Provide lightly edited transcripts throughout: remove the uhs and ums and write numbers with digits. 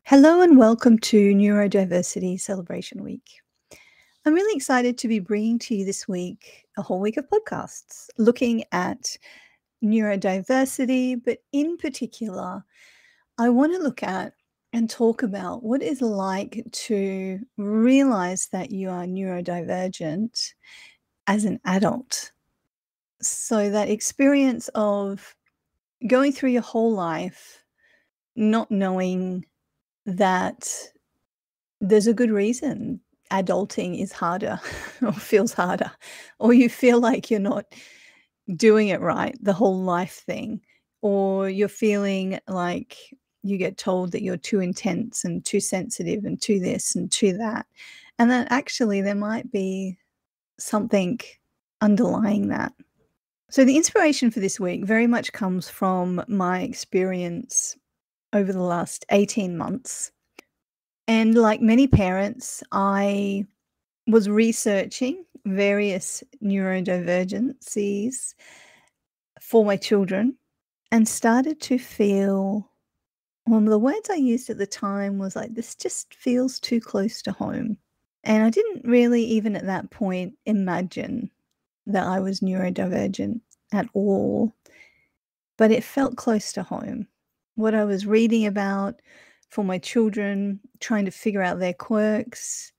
Hello and welcome to Neurodiversity Celebration Week. I'm really excited to be bringing to you this week a whole week of podcasts looking at neurodiversity, but in particular, I want to look at and talk about what it's like to realize that you are neurodivergent as an adult. So, that experience of going through your whole life not knowing that there's a good reason adulting is harder or feels harder, or you feel like you're not doing it right, the whole life thing, or you're feeling like you get told that you're too intense and too sensitive and too this and too that. And that actually there might be something underlying that. So the inspiration for this week very much comes from my experience over the last 18 months. And like many parents, I was researching various neurodivergencies for my children and started to feel, well, the words I used at the time was like, this just feels too close to home. And I didn't really even at that point imagine that I was neurodivergent at all, but it felt close to home. What I was reading about for my children, trying to figure out their quirks,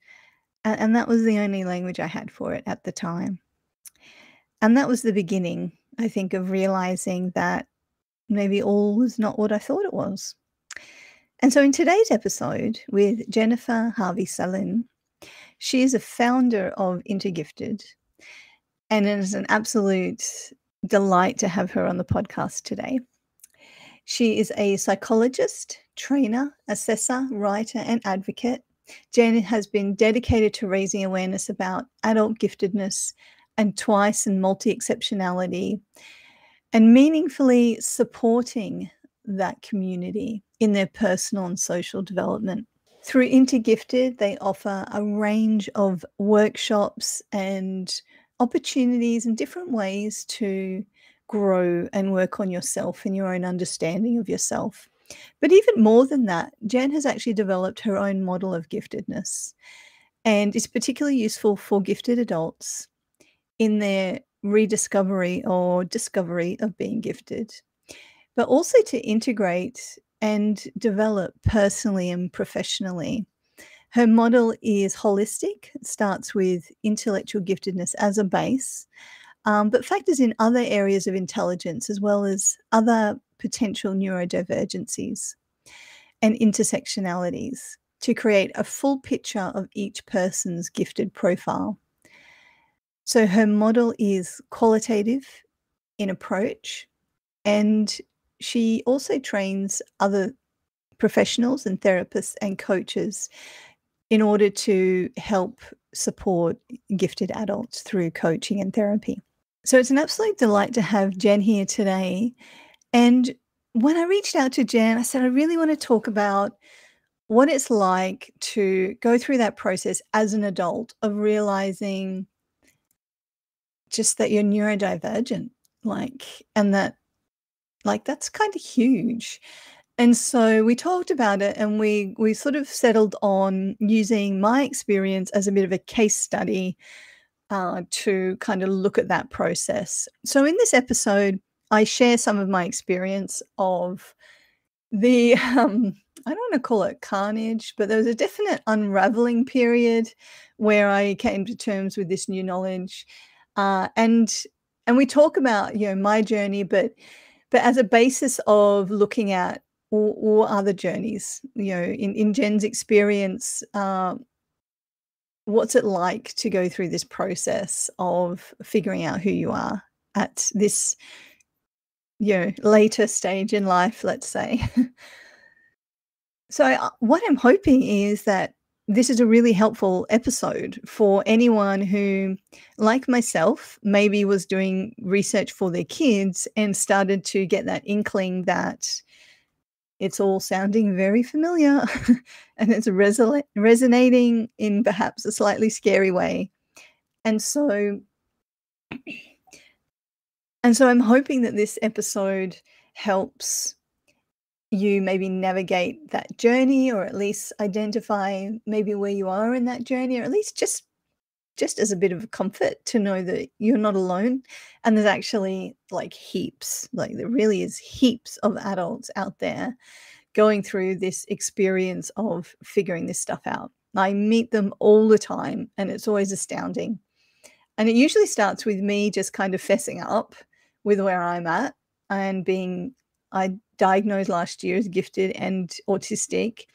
and that was the only language I had for it at the time. And that was the beginning, I think, of realizing that maybe all was not what I thought it was. And so in today's episode with Jennifer Harvey Sallin, she is a founder of Intergifted, and it is an absolute delight to have her on the podcast today. She is a psychologist, trainer, assessor, writer, and advocate. Jen has been dedicated to raising awareness about adult giftedness and twice and multi-exceptionality, and meaningfully supporting that community in their personal and social development. Through Intergifted, they offer a range of workshops and opportunities and different ways to grow and work on yourself and your own understanding of yourself. But even more than that, Jen has actually developed her own model of giftedness and is particularly useful for gifted adults in their rediscovery or discovery of being gifted, but also to integrate and develop personally and professionally. Her model is holistic. It starts with intellectual giftedness as a base, but factors in other areas of intelligence as well as other potential neurodivergencies and intersectionalities to create a full picture of each person's gifted profile. So her model is qualitative in approach, and she also trains other professionals and therapists and coaches in order to help support gifted adults through coaching and therapy. So it's an absolute delight to have Jen here today. And when I reached out to Jen, I said, I really want to talk about what it's like to go through that process as an adult of realizing just that you're neurodivergent, and that, that's kind of huge. And so we talked about it, and we sort of settled on using my experience as a bit of a case study to kind of look at that process. So in this episode, I share some of my experience of the, I don't want to call it carnage, but there was a definite unraveling period where I came to terms with this new knowledge. And we talk about, my journey, but as a basis of looking at all other journeys, in Jen's experience, what's it like to go through this process of figuring out who you are at this, later stage in life, let's say. So what I'm hoping is that this is a really helpful episode for anyone who, like myself, maybe was doing research for their kids and started to get that inkling that it's all sounding very familiar and it's resonating in perhaps a slightly scary way. And so I'm hoping that this episode helps you maybe navigate that journey, or at least identify maybe where you are in that journey, or at least just as a bit of a comfort to know that you're not alone. And there's actually like heaps, like there really is heaps of adults out there going through this experience of figuring this stuff out. I meet them all the time, and it's always astounding. And it usually starts with me just kind of fessing up with where I'm at and I diagnosed last year as gifted and autistic.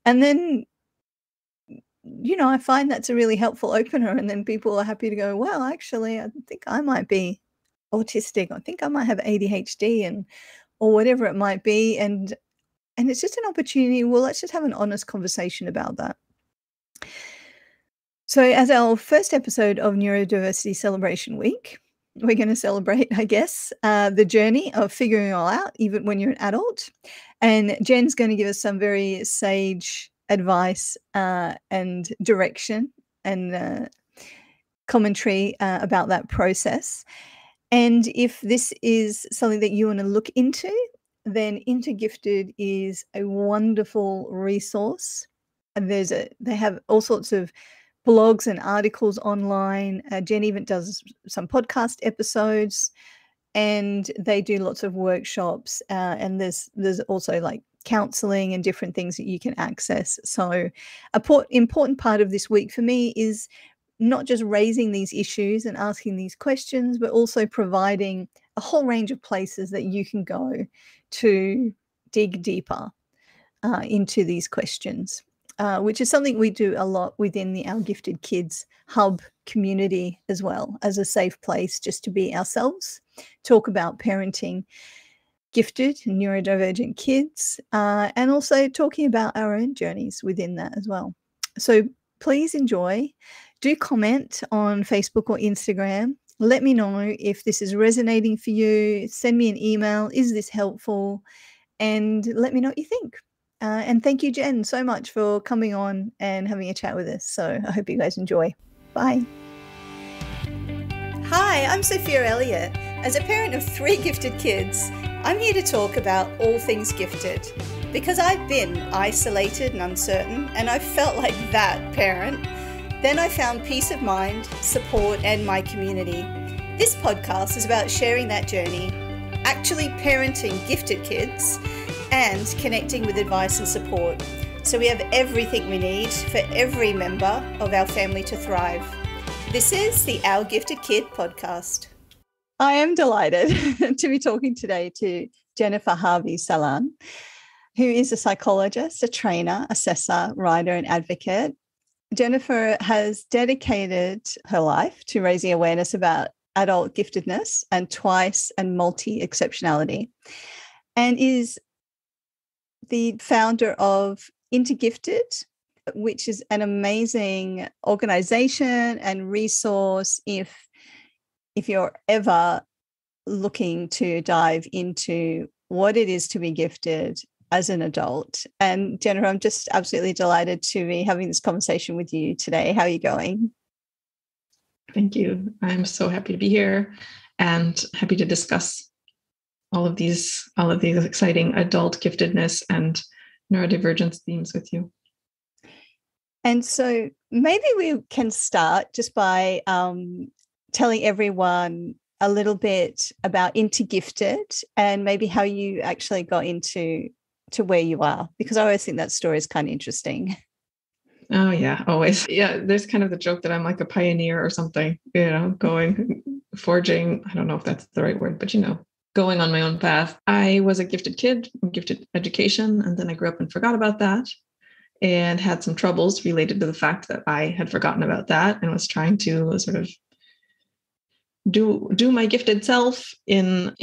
And then, I find that's a really helpful opener. And then people are happy to go, well, actually, I think I might be autistic. I think I might have ADHD or whatever it might be. And it's just an opportunity. Well, let's just have an honest conversation about that. So as our first episode of Neurodiversity Celebration Week, we're going to celebrate, I guess, the journey of figuring it all out, even when you're an adult. And Jen's going to give us some very sage advice and direction and commentary about that process. And if this is something that you want to look into, then Intergifted is a wonderful resource. And they have all sorts of blogs and articles online. Jen even does some podcast episodes, and they do lots of workshops. And there's also like counseling and different things that you can access. So an important part of this week for me is not just raising these issues and asking these questions, but also providing a whole range of places that you can go to dig deeper into these questions. Which is something we do a lot within Our Gifted Kids Hub community as well, as a safe place just to be ourselves, talk about parenting gifted and neurodivergent kids, and also talking about our own journeys within that as well. So please enjoy. Do comment on Facebook or Instagram. Let me know if this is resonating for you. Send me an email. Is this helpful? And let me know what you think. And thank you, Jen, so much for coming on and having a chat with us. So I hope you guys enjoy. Bye. Hi, I'm Sophia Elliott. As a parent of 3 gifted kids, I'm here to talk about all things gifted. Because I've been isolated and uncertain, and I've felt like that parent. Then I found peace of mind, support, and my community. This podcast is about sharing that journey, actually parenting gifted kids, and connecting with advice and support. So we have everything we need for every member of our family to thrive. This is the Our Gifted Kid podcast. I am delighted to be talking today to Jennifer Harvey Sallin, who is a psychologist, a trainer, assessor, writer, and advocate. Jennifer has dedicated her life to raising awareness about adult giftedness and twice and multi-exceptionality, and is the founder of Intergifted, which is an amazing organization and resource if you're ever looking to dive into what it is to be gifted as an adult. And Jennifer, I'm just absolutely delighted to be having this conversation with you today. How are you going? Thank you. I'm so happy to be here and happy to discuss all of these exciting adult giftedness and neurodivergence themes with you. And so maybe we can start just by telling everyone a little bit about Intergifted and maybe how you actually got into where you are, because I always think that story is kind of interesting. Oh yeah, always. Yeah, there's kind of the joke that I'm like a pioneer or something, forging, I don't know if that's the right word, but going on my own path. I was a gifted kid, gifted education, and then I grew up and forgot about that and had some troubles related to the fact that I had forgotten about that and was trying to sort of do my gifted self in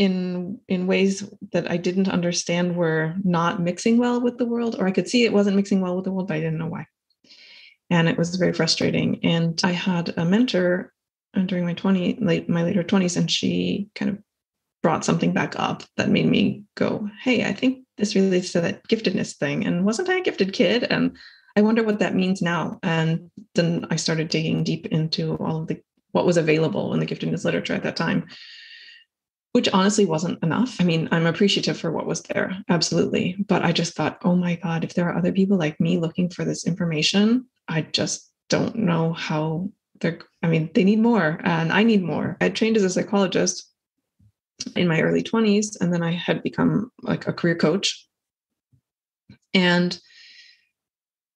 ways that I didn't understand were not mixing well with the world, or I could see it wasn't mixing well with the world, but I didn't know why. And it was very frustrating. And I had a mentor during my later 20s, and she kind of brought something back up that made me go, hey, I think this relates to that giftedness thing. And wasn't I a gifted kid? And I wonder what that means now. And then I started digging deep into all of what was available in the giftedness literature at that time. which honestly wasn't enough. I mean, I'm appreciative for what was there, absolutely. But I just thought, oh my God, if there are other people like me looking for this information, I just don't know how they need more and I need more. I trained as a psychologist in my early 20s, and then I had become like a career coach. And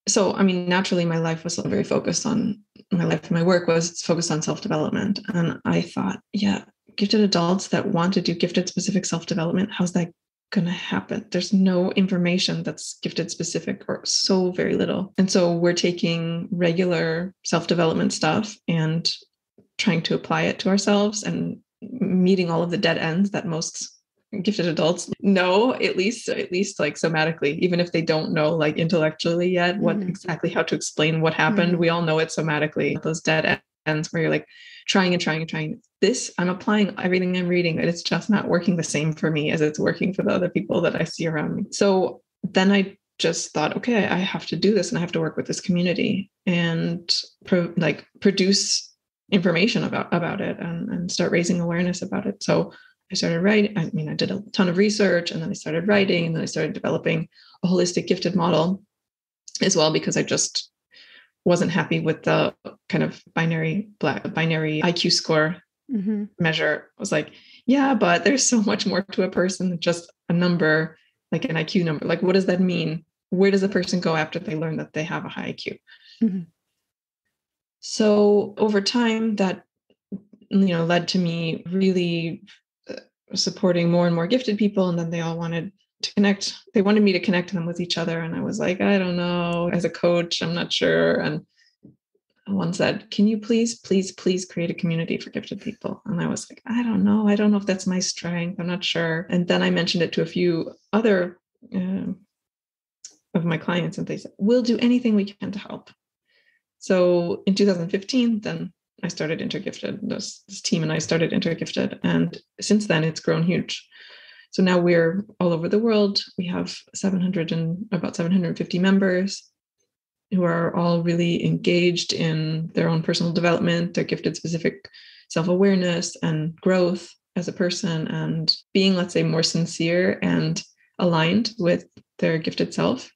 so, I mean, naturally, my life was very focused on my work was focused on self-development. And I thought, yeah, gifted adults that want to do gifted specific self-development, how's that going to happen? There's no information that's gifted specific, or so very little. And so we're taking regular self-development stuff and trying to apply it to ourselves and meeting all of the dead ends that most gifted adults know, at least like somatically, even if they don't know like intellectually yet what exactly how to explain what happened. We all know it somatically, those dead ends where you're like trying and trying and trying. This, I'm applying everything I'm reading, but it's just not working the same for me as it's working for the other people that I see around me. So then I just thought, okay, I have to do this and I have to work with this community and produce information about it and start raising awareness about it. So I started writing. I mean, I did a ton of research, and then I started writing, and then I started developing a holistic gifted model as well, because I just wasn't happy with the kind of binary IQ score measure. I was like, yeah, but there's so much more to a person than just a number, like an IQ number. Like, what does that mean? Where does a person go after they learn that they have a high IQ? So over time, that led to me really supporting more and more gifted people. And then they all wanted to connect. They wanted me to connect them with each other. And I was like, I don't know, as a coach, I'm not sure. And one said, can you please create a community for gifted people? And I was like, I don't know if that's my strength. I'm not sure. And then I mentioned it to a few other of my clients, and they said, we'll do anything we can to help. So in 2015, then I started Intergifted. This team and I started Intergifted. And since then, it's grown huge. So now we're all over the world. We have about 750 members who are all really engaged in their own personal development, their gifted specific self-awareness and growth as a person, and being, let's say, more sincere and aligned with their gifted self.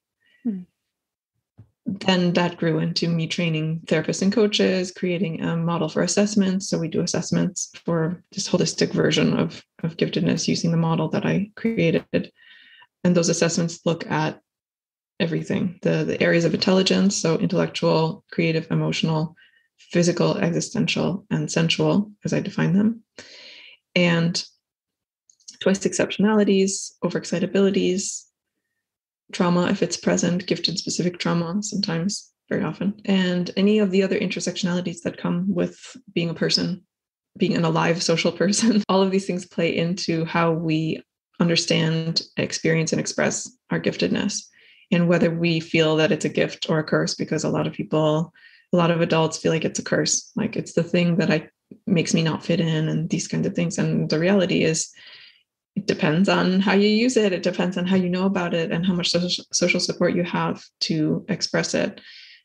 Then that grew into me training therapists and coaches, creating a model for assessments. So we do assessments for this holistic version of giftedness using the model that I created. And those assessments look at everything, the areas of intelligence, so intellectual, creative, emotional, physical, existential, and sensual, as I define them. And twice exceptionalities, overexcitabilities, trauma, if it's present, gifted specific trauma, sometimes, very often, and any of the other intersectionalities that come with being a person, being an alive social person. All of these things play into how we understand, experience, and express our giftedness, and whether we feel that it's a gift or a curse, because a lot of adults feel like it's a curse, like it's the thing that makes me not fit in, and these kinds of things. And the reality is, it depends on how you use it. It depends on how you know about it and how much social support you have to express it.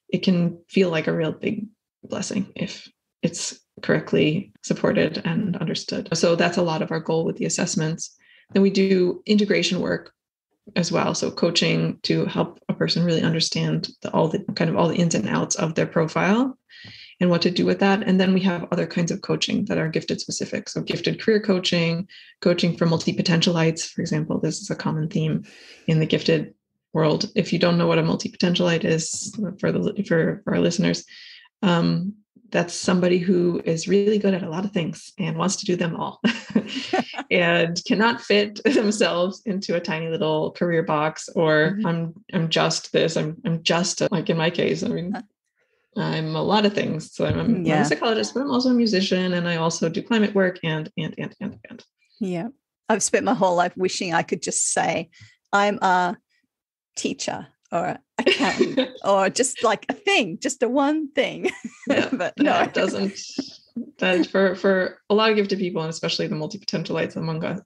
It can feel like a real big blessing if it's correctly supported and understood. So that's a lot of our goal with the assessments. Then we do integration work as well. So coaching to help a person really understand all the ins and outs of their profile and what to do with that. And then we have other kinds of coaching that are gifted specific. So gifted career coaching for multi-potentialites, for example. This is a common theme in the gifted world. If you don't know what a multi-potentialite is, for our listeners, that's somebody who is really good at a lot of things and wants to do them all and cannot fit themselves into a tiny little career box, or I'm just this, I'm just like in my case, I mean, I'm a lot of things. So I'm a psychologist, but I'm also a musician, and I also do climate work and. Yeah. I've spent my whole life wishing I could just say I'm a teacher or an accountant or just like a thing, just a one thing. Yeah, but no, it doesn't. That is for a lot of gifted people, and especially the multi-potentialites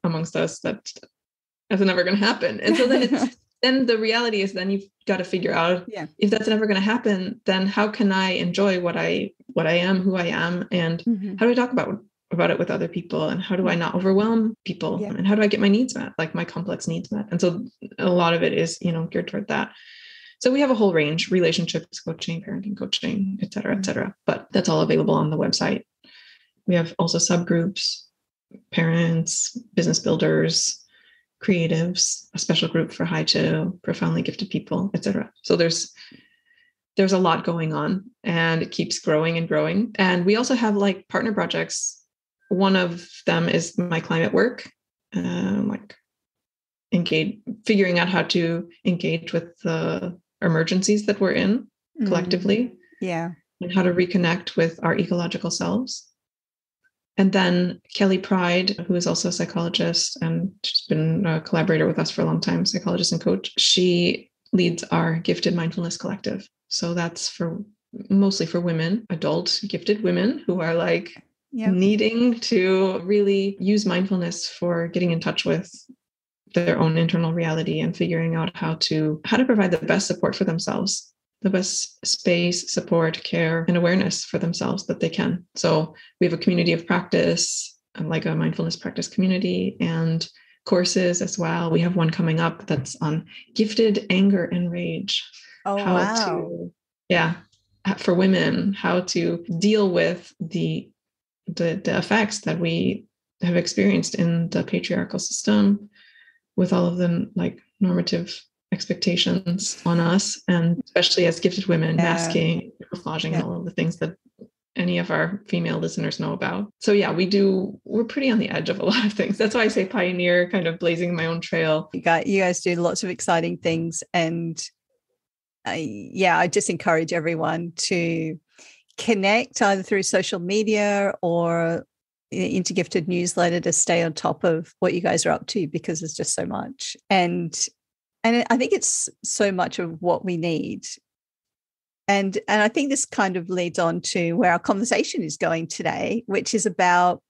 amongst us, that's never going to happen. And so then then the reality is, then you've got to figure out, if that's never going to happen, then how can I enjoy what I am, who I am, and how do I talk about about it with other people, and how do I not overwhelm people, and how do I get my needs met, like my complex needs met. And so a lot of it is, geared toward that. So we have a whole range: relationships coaching, parenting coaching, et cetera, but that's all available on the website. We have also subgroups: parents, business builders, creatives, a special group for high to profoundly gifted people, et cetera. So there's a lot going on, and it keeps growing and growing. And we also have like partner projects. One of them is my climate work, figuring out how to engage with the emergencies that we're in collectively. Yeah. And how to reconnect with our ecological selves. And then Kelly Pride, who is also a psychologist and she's been a collaborator with us for a long time, psychologist and coach, she leads our Gifted Mindfulness Collective. So that's mostly for women, adult gifted women who are like needing to really use mindfulness for getting in touch with their own internal reality and figuring out how to provide the best support for themselves, the best space, support, care, and awareness for themselves that they can. So we have a community of practice, like a mindfulness practice community, and courses as well. We have one coming up that's on gifted anger and rage. For women, how to deal with the effects that we have experienced in the patriarchal system, with all of the like normative expectations on us, and especially as gifted women, masking, camouflaging, and all of the things that any of our female listeners know about. So we're pretty on the edge of a lot of things. That's why I say pioneer, kind of blazing my own trail. You guys do lots of exciting things. And I just encourage everyone to connect either through social media or the Intergifted newsletter to stay on top of what you guys are up to, because there's just so much. And I think it's so much of what we need. And I think this kind of leads on to where our conversation is going today, which is about,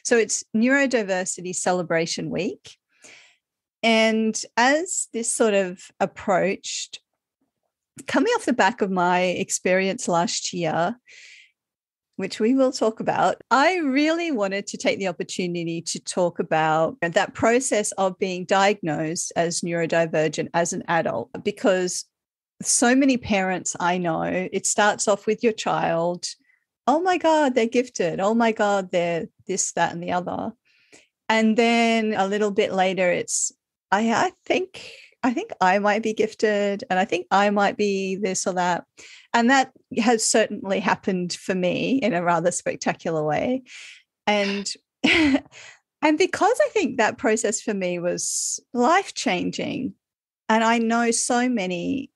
so it's Neurodiversity Celebration Week. And as this sort of approached, coming off the back of my experience last year, which we will talk about, I really wanted to take the opportunity to talk about that process of being diagnosed as neurodivergent as an adult, because so many parents I know, it starts off with your child, oh my God, they're gifted. Oh my God, they're this, that, and the other. And then a little bit later, it's, I think I might be gifted, and I think I might be this or that. And that has certainly happened for me in a rather spectacular way. And and because I think that process for me was life-changing, and I know so many,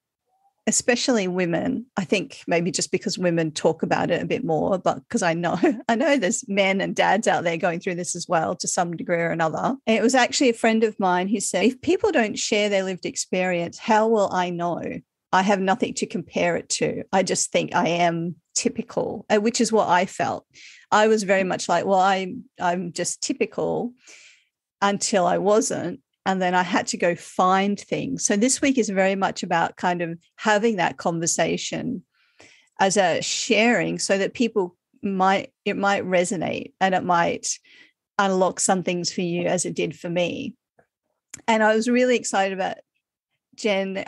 especially women, I think maybe just because women talk about it a bit more, but because I know there's men and dads out there going through this as well to some degree or another. And it was actually a friend of mine who said, if people don't share their lived experience, how will I know? I have nothing to compare it to. I just think I am typical, which is what I felt. I was very much like, well, I'm just typical until I wasn't. And then I had to go find things. So this week is very much about kind of having that conversation as a sharing, so that people might resonate, and it might unlock some things for you as it did for me. And I was really excited about Jen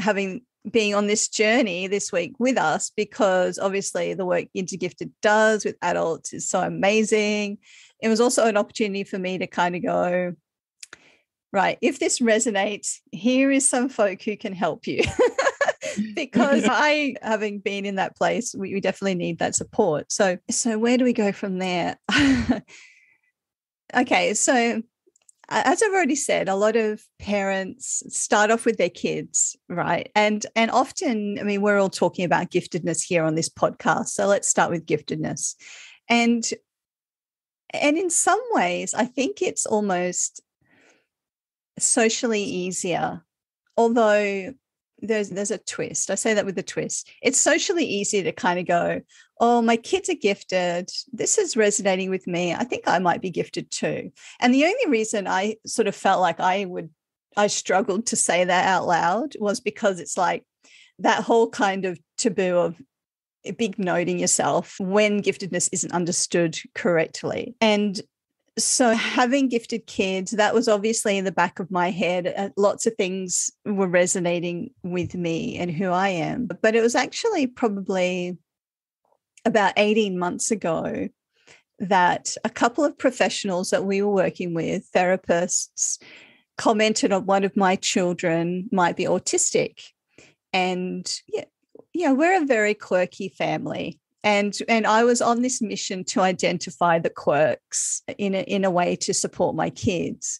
being on this journey this week with us, because obviously the work Intergifted does with adults is so amazing. It was also an opportunity for me to kind of go, right, if this resonates, here is some folk who can help you. Because having been in that place, we definitely need that support. So where do we go from there? Okay, so as I've already said, a lot of parents start off with their kids, right? And often, I mean, we're all talking about giftedness here on this podcast. So let's start with giftedness. And in some ways, I think it's almost socially easier, although there's a twist. I say that with a twist. It's socially easier to kind of go, oh, my kids are gifted. This is resonating with me. I think I might be gifted too. And the only reason I sort of felt like I struggled to say that out loud was because it's like that whole kind of taboo of big noting yourself when giftedness isn't understood correctly. And So having gifted kids, that was obviously in the back of my head. Lots of things were resonating with me and who I am. But it was actually probably about 18 months ago that a couple of professionals that we were working with, therapists, commented on one of my children might be autistic. And we're a very quirky family. And I was on this mission to identify the quirks in a way to support my kids.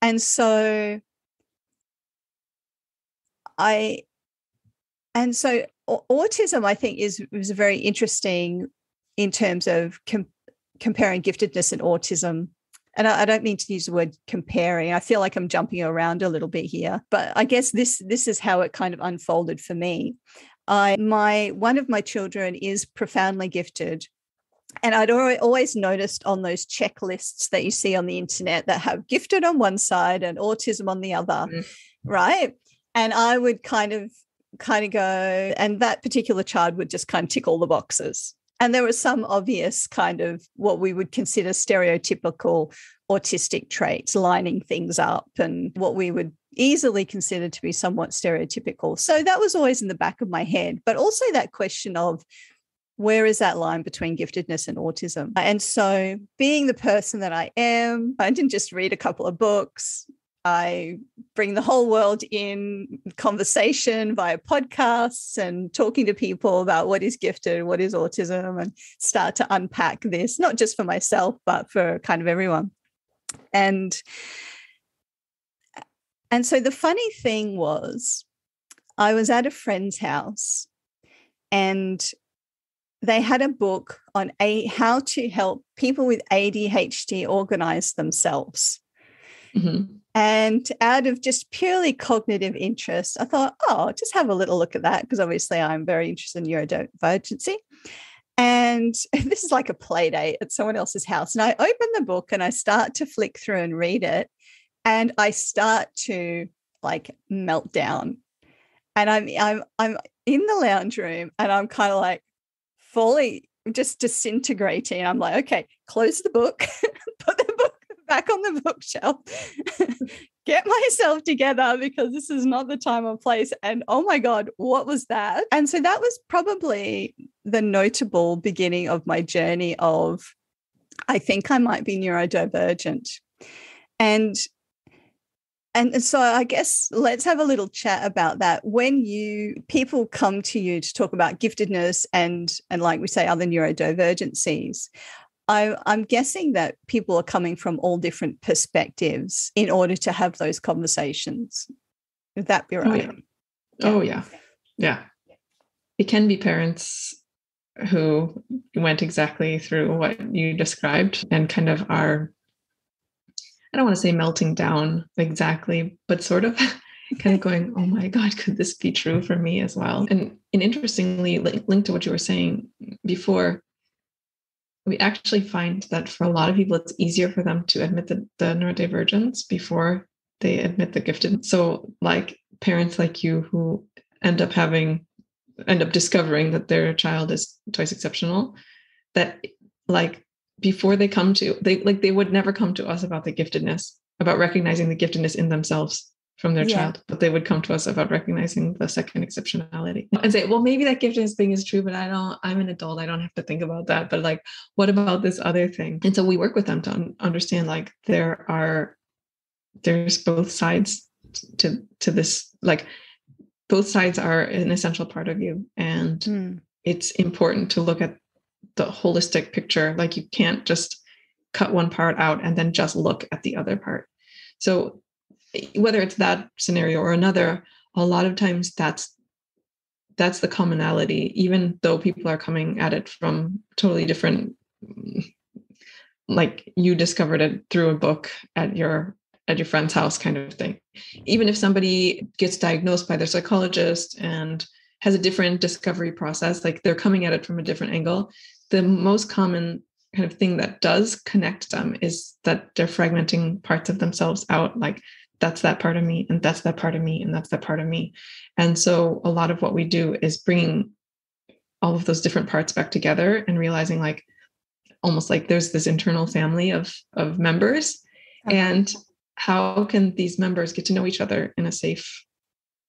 And so autism, I think, is very interesting in terms of comparing giftedness and autism. And I don't mean to use the word comparing. I feel like I'm jumping around a little bit here, but I guess this is how it kind of unfolded for me. One of my children is profoundly gifted, and I'd always noticed on those checklists that you see on the internet that have gifted on one side and autism on the other, right? And I would kind of go, and that particular child would just kind of tick all the boxes. And there were some obvious kind of what we would consider stereotypical autistic traits lining things up, and what we would easily consider to be somewhat stereotypical. So that was always in the back of my head, but also that question of where is that line between giftedness and autism? And so being the person that I am, I didn't just read a couple of books. I bring the whole world in conversation via podcasts and talking to people about what is gifted, what is autism, and start to unpack this, not just for myself, but for kind of everyone. And so the funny thing was, I was at a friend's house and they had a book on how to help people with ADHD organize themselves. Mm-hmm. And out of just purely cognitive interest, I thought, I'll just have a little look at that, because obviously I'm very interested in neurodivergency. And this is like a play date at someone else's house. And I open the book and I start to flick through and read it. And I start to like melt down. And I'm in the lounge room and I'm kind of like fully just disintegrating. I'm like, okay, close the book, put the book back on the bookshelf, get myself together, because this is not the time or place. And oh my God, what was that? And so that was probably the notable beginning of my journey of, I think I might be neurodivergent. And so I guess let's have a little chat about that. When people come to you to talk about giftedness and like we say, other neurodivergencies, I'm guessing that people are coming from all different perspectives in order to have those conversations. Would that be right? Oh, yeah. Yeah. It can be parents who went exactly through what you described and kind of are, I don't want to say melting down exactly, but sort of kind of going, oh my God, could this be true for me as well? And interestingly, linked to what you were saying before, we actually find that for a lot of people, it's easier for them to admit the neurodivergence before they admit the gifted. So like parents like you who end up discovering that their child is twice exceptional, that like before they would never come to us about the giftedness, about recognizing the giftedness in themselves from their child, but they would come to us about recognizing the second exceptionality and say, well, maybe that giftedness thing is true, but I'm an adult. I don't have to think about that. But like, what about this other thing? And so we work with them to understand like there's both sides to this, like both sides are an essential part of you. And it's important to look at the holistic picture. Like you can't just cut one part out and then just look at the other part. So whether it's that scenario or another, a lot of times that's the commonality, even though people are coming at it from totally different, like you discovered it through a book at your friend's house kind of thing. Even if somebody gets diagnosed by their psychologist and has a different discovery process, like they're coming at it from a different angle, the most common kind of thing that does connect them is that they're fragmenting parts of themselves out, like that's that part of me, and that's that part of me, and that's that part of me. And so a lot of what we do is bringing all of those different parts back together and realizing like, almost like there's this internal family of members. Uh-huh. And how can these members get to know each other in a safe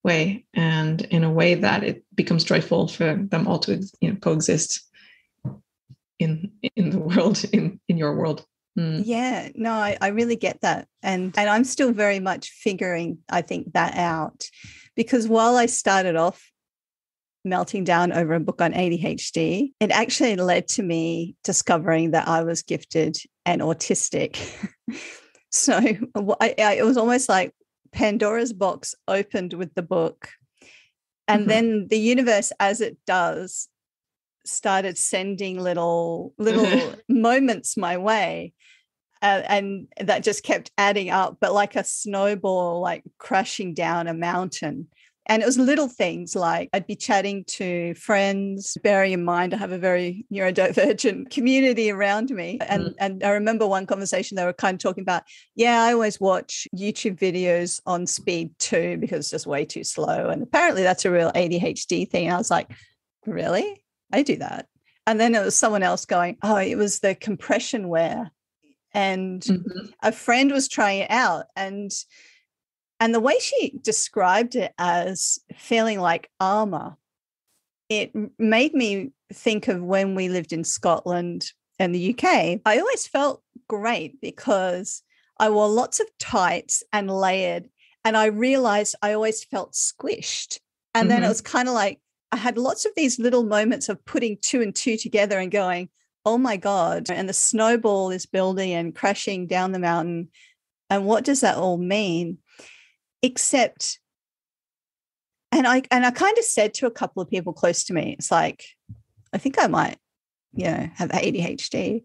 way and in a way that it becomes joyful for them all to coexist in the world, in your world. Yeah, no, I really get that. And I'm still very much figuring, I think, that out, because while I started off melting down over a book on ADHD, it actually led to me discovering that I was gifted and autistic. So it was almost like Pandora's box opened with the book. And then the universe, as it does, started sending little moments my way. And that just kept adding up, but like a snowball, like crashing down a mountain. And it was little things like I'd be chatting to friends, bearing in mind I have a very neurodivergent community around me. And I remember one conversation they were kind of talking about, I always watch YouTube videos on speed 2 because it's just way too slow. And apparently that's a real ADHD thing. I was like, really? I do that. And then it was someone else going, oh, it was the compression wear. And a friend was trying it out. And the way she described it as feeling like armor, it made me think of when we lived in Scotland and the UK. I always felt great because I wore lots of tights and layered, and I realized I always felt squished. And then it was kind of like I had lots of these little moments of putting 2 and 2 together and going, oh my God, and the snowball is building and crashing down the mountain. And what does that all mean? Except, and I kind of said to a couple of people close to me, it's like, I think I might, have ADHD.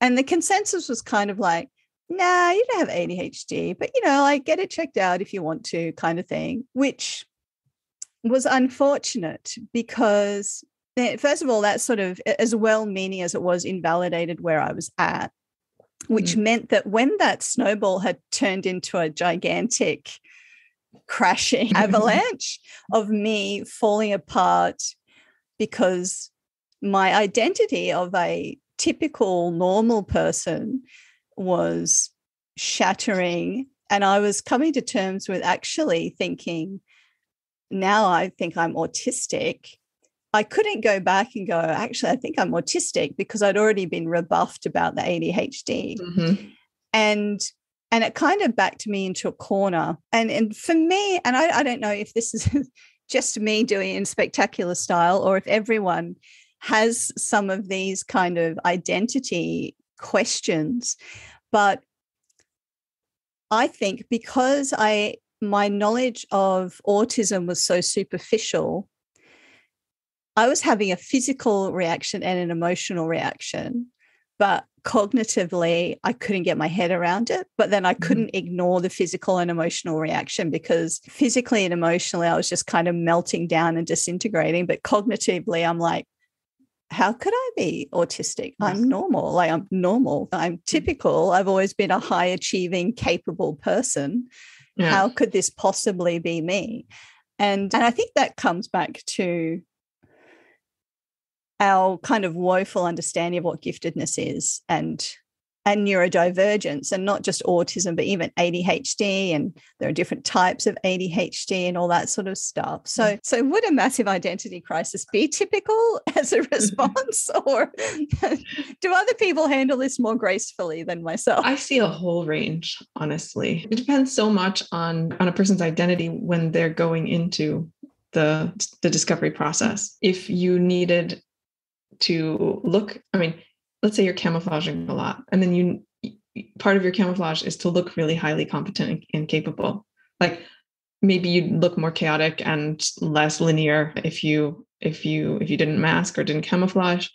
And the consensus was kind of like, nah, you don't have ADHD, but, like get it checked out if you want to, kind of thing, which was unfortunate because, first of all, that sort of, as well-meaning as it was, invalidated where I was at, which meant that when that snowball had turned into a gigantic crashing avalanche of me falling apart because my identity of a typical normal person was shattering, and I was coming to terms with actually thinking, now I think I'm autistic. I couldn't go back and go, actually, I think I'm autistic, because I'd already been rebuffed about the ADHD. And it kind of backed me into a corner. And for me, and I don't know if this is just me doing it in spectacular style or if everyone has some of these kind of identity questions, but I think because my knowledge of autism was so superficial, I was having a physical reaction and an emotional reaction, but cognitively, I couldn't get my head around it. But then I couldn't ignore the physical and emotional reaction, because physically and emotionally, I was just kind of melting down and disintegrating. But cognitively, I'm like, how could I be autistic? I'm normal. Like, I'm normal. I'm typical. I've always been a high achieving, capable person. Yeah. How could this possibly be me? And I think that comes back to our kind of woeful understanding of what giftedness is and neurodivergence, and not just autism, but even ADHD, and there are different types of ADHD and all that sort of stuff. So would a massive identity crisis be typical as a response, or do other people handle this more gracefully than myself? I see a whole range, honestly. It depends so much on a person's identity when they're going into the discovery process. If you needed to look, let's say you're camouflaging a lot, and then part of your camouflage is to look really highly competent and capable. Like maybe you'd look more chaotic and less linear if you didn't mask or didn't camouflage.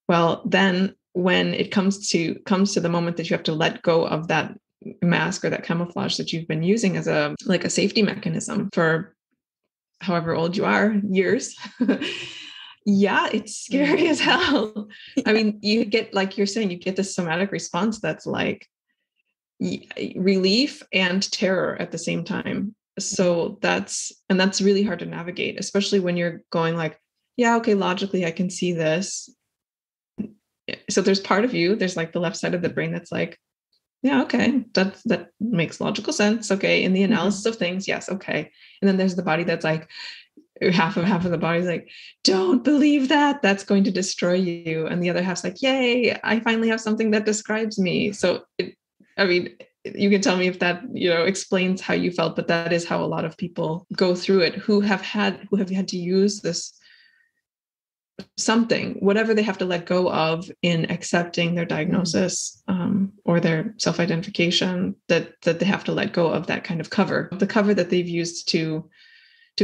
Well, then when it comes to the moment that you have to let go of that mask or that camouflage that you've been using as a safety mechanism for however old you are, years. Yeah, it's scary as hell. You get, like you're saying, you get this somatic response that's like relief and terror at the same time. So that's really hard to navigate, especially when you're going like, yeah, okay, logically I can see this. so there's part of you, there's like the left side of the brain that's like, yeah, okay, that makes logical sense. Okay. In the analysis of things, yes, okay. And then there's the body that's like, half of the body's like, don't believe that, that's going to destroy you. And the other half's like, yay, I finally have something that describes me. So you can tell me if that, explains how you felt, but that is how a lot of people go through it who have had to use this something, whatever they have to let go of in accepting their diagnosis, or their self-identification, that they have to let go of that kind of cover, the cover that they've used to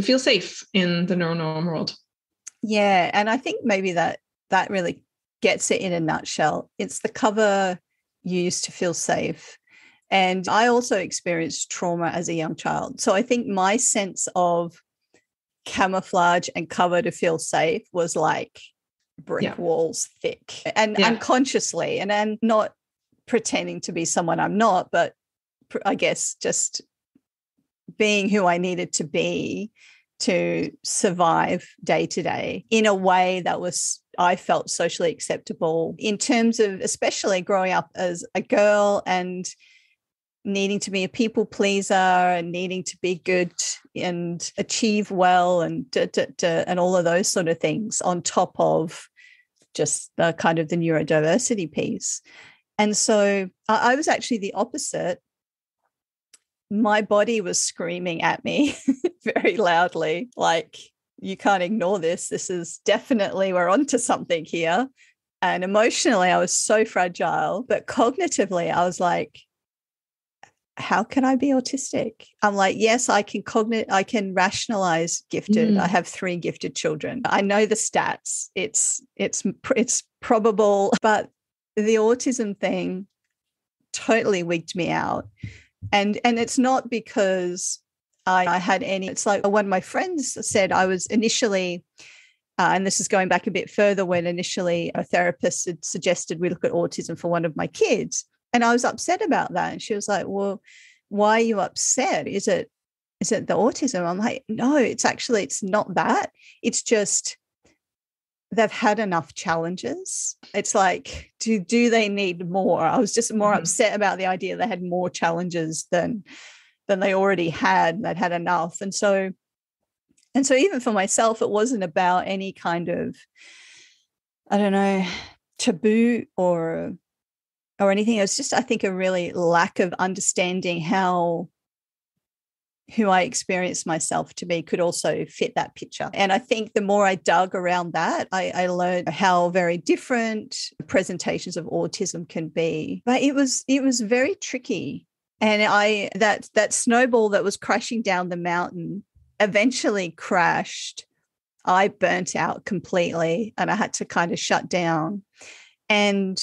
feel safe in the neuronorm world. Yeah. And I think maybe that really gets it in a nutshell. It's the cover used to feel safe. And I also experienced trauma as a young child. So I think my sense of camouflage and cover to feel safe was like brick walls thick, and unconsciously, and I'm not pretending to be someone I'm not, but I guess just being who I needed to be to survive day to day in a way that I felt socially acceptable, in terms of especially growing up as a girl and needing to be a people pleaser and needing to be good and achieve well and and all of those sort of things, on top of just the kind of the neurodiversity piece. And so I was actually the opposite. My body was screaming at me very loudly, like, you can't ignore this. This is definitely, we're onto something here. And emotionally, I was so fragile. But cognitively, I was like, how can I be autistic? I'm like, yes, I can rationalize gifted. I have 3 gifted children. I know the stats. It's probable, but the autism thing totally wigged me out. And it's not because I had any, it's like one of my friends said I was initially, and this is going back a bit further, when initially a therapist had suggested we look at autism for one of my kids. And I was upset about that. And she was like, well, why are you upset? Is it the autism? I'm like, no, it's not that. It's just they've had enough challenges. It's like, do they need more? I was just more upset about the idea they had more challenges than they already had. They'd had enough. And so even for myself, it wasn't about any kind of, I don't know, taboo or anything. It was just, I think, a really lack of understanding how who I experienced myself to be could also fit that picture. And I think the more I dug around that, I learned how very different presentations of autism can be. But it was very tricky. And that snowball that was crashing down the mountain eventually crashed. I burnt out completely and I had to kind of shut down. And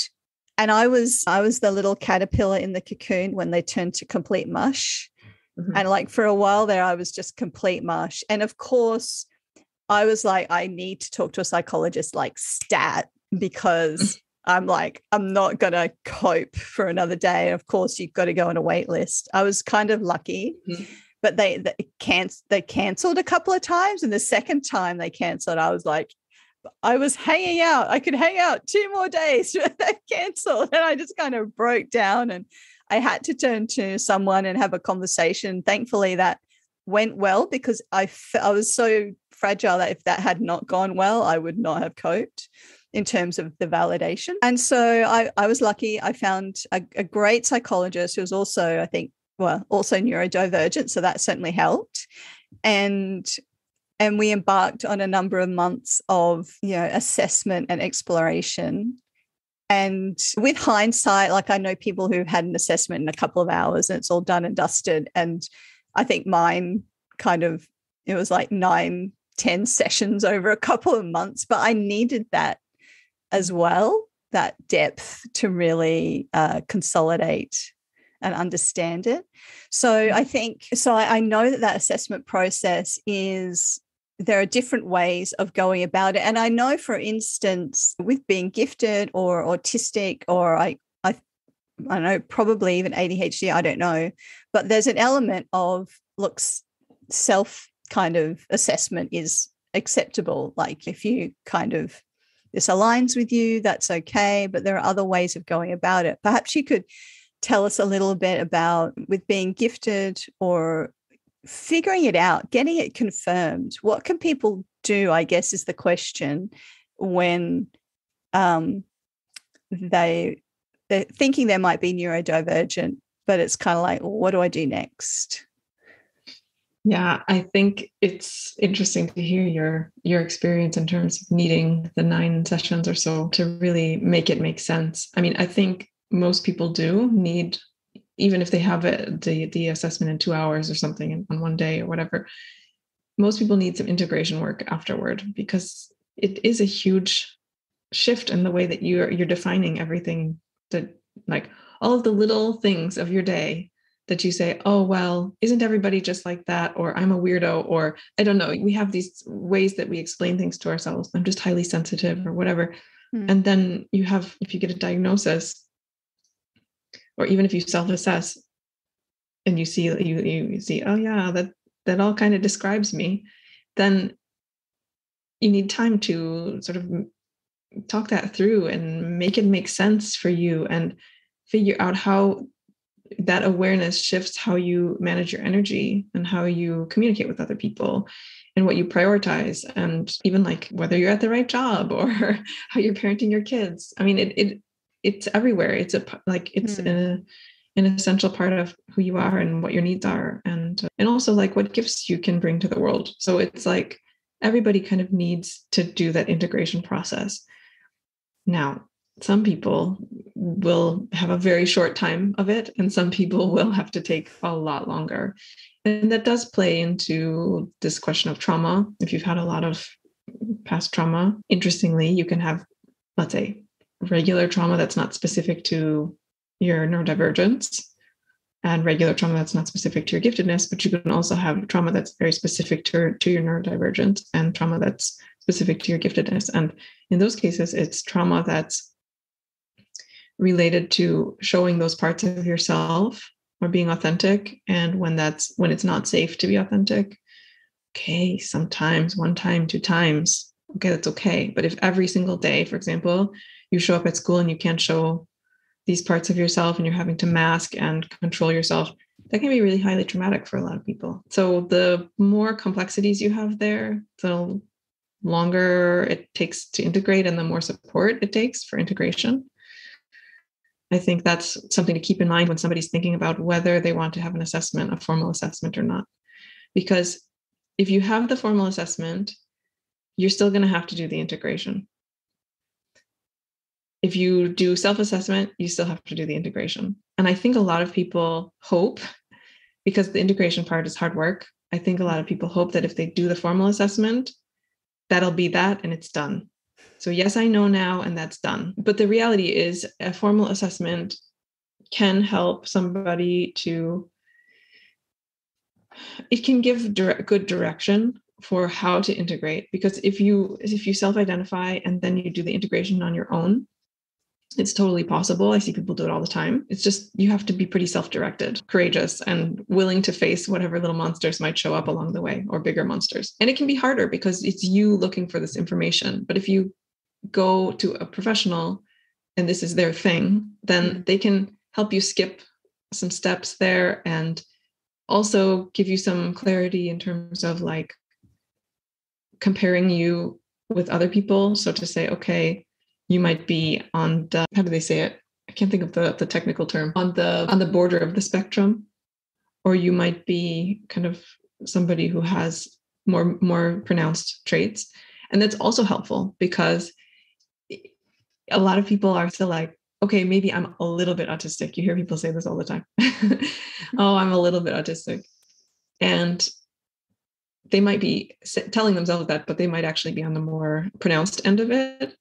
I was the little caterpillar in the cocoon when they turned to complete mush. And like for a while there, I was just complete mush. And of course, I was like, I need to talk to a psychologist like stat, because I'm like, I'm not going to cope for another day. And of course, you've got to go on a wait list. I was kind of lucky, but they canceled a couple of times. And the second time they canceled, I was like, I was hanging out. I could hang out 2 more days. They canceled. And I just kind of broke down, and I had to turn to someone and have a conversation. Thankfully, that went well, because I was so fragile that if that had not gone well, I would not have coped in terms of the validation. And so I was lucky. I found a great psychologist who was also, I think, also neurodivergent. So that certainly helped. And we embarked on a number of months of, assessment and exploration. And with hindsight, like I know people who've had an assessment in a couple of hours and it's all done and dusted. And I think mine it was like 9-10 sessions over a couple of months, but I needed that as well, that depth to really consolidate and understand it. So I know that assessment process there are different ways of going about it. And I know, for instance, with being gifted or autistic, or I don't know, probably even ADHD, I don't know, but there's an element of, self kind of assessment is acceptable. Like if you kind of this aligns with you, that's okay, but there are other ways of going about it. Perhaps you could tell us a little bit about, with being gifted or figuring it out, getting it confirmed. What can people do, I guess, is the question, when they're thinking they might be neurodivergent, but it's kind of like, well, what do I do next? Yeah, I think it's interesting to hear your experience in terms of needing the 9 sessions or so to really make it make sense. I mean, I think most people do need, even if they have the assessment in 2 hours or something on one day or whatever, most people need some integration work afterward, because it is a huge shift in the way that you're defining everything, that like all of the little things of your day that you say, oh, well, isn't everybody just like that? Or I'm a weirdo, or I don't know. We have these ways that we explain things to ourselves. I'm just highly sensitive or whatever. And then you have, if you get a diagnosis, or even if you self-assess and you see, you see, oh yeah, that all kind of describes me, then you need time to sort of talk that through and make it make sense for you, and figure out how that awareness shifts how you manage your energy and how you communicate with other people and what you prioritize, and even like whether you're at the right job or how you're parenting your kids. I mean, it's everywhere. It's an essential part of who you are and what your needs are, and also like what gifts you can bring to the world. So it's like everybody kind of needs to do that integration process. Now, some people will have a very short time of it, and some people will have to take a lot longer. And that does play into this question of trauma. If you've had a lot of past trauma, interestingly, you can have, let's say, regular trauma that's not specific to your neurodivergence, and regular trauma that's not specific to your giftedness, but you can also have trauma that's very specific to your neurodivergence, and trauma that's specific to your giftedness. And in those cases, it's trauma that's related to showing those parts of yourself or being authentic. And when it's not safe to be authentic, okay, sometimes 1 time, 2 times, okay, that's okay. But if every single day, for example, you show up at school and you can't show these parts of yourself and you're having to mask and control yourself, that can be really highly traumatic for a lot of people. So the more complexities you have there, the longer it takes to integrate and the more support it takes for integration. I think that's something to keep in mind when somebody's thinking about whether they want to have an assessment, a formal assessment or not. Because if you have the formal assessment, you're still going to have to do the integration. If you do self-assessment, you still have to do the integration. And I think a lot of people hope, because the integration part is hard work, I think a lot of people hope that if they do the formal assessment, that'll be that and it's done. So yes, I know now, and that's done. But the reality is a formal assessment can help somebody it can give good direction for how to integrate. Because if you self-identify and then you do the integration on your own, it's totally possible. I see people do it all the time. It's just, you have to be pretty self-directed, courageous, and willing to face whatever little monsters might show up along the way, or bigger monsters. And it can be harder because it's you looking for this information. But if you go to a professional and this is their thing, then they can help you skip some steps there, and also give you some clarity in terms of like comparing you with other people. So to say, okay, you might be on the, how do they say it? I can't think of the technical term, on the border of the spectrum, or you might be kind of somebody who has more pronounced traits. And that's also helpful, because a lot of people are still like, okay, maybe I'm a little bit autistic. You hear people say this all the time. Oh, I'm a little bit autistic. And they might be telling themselves that, but they might actually be on the more pronounced end of it.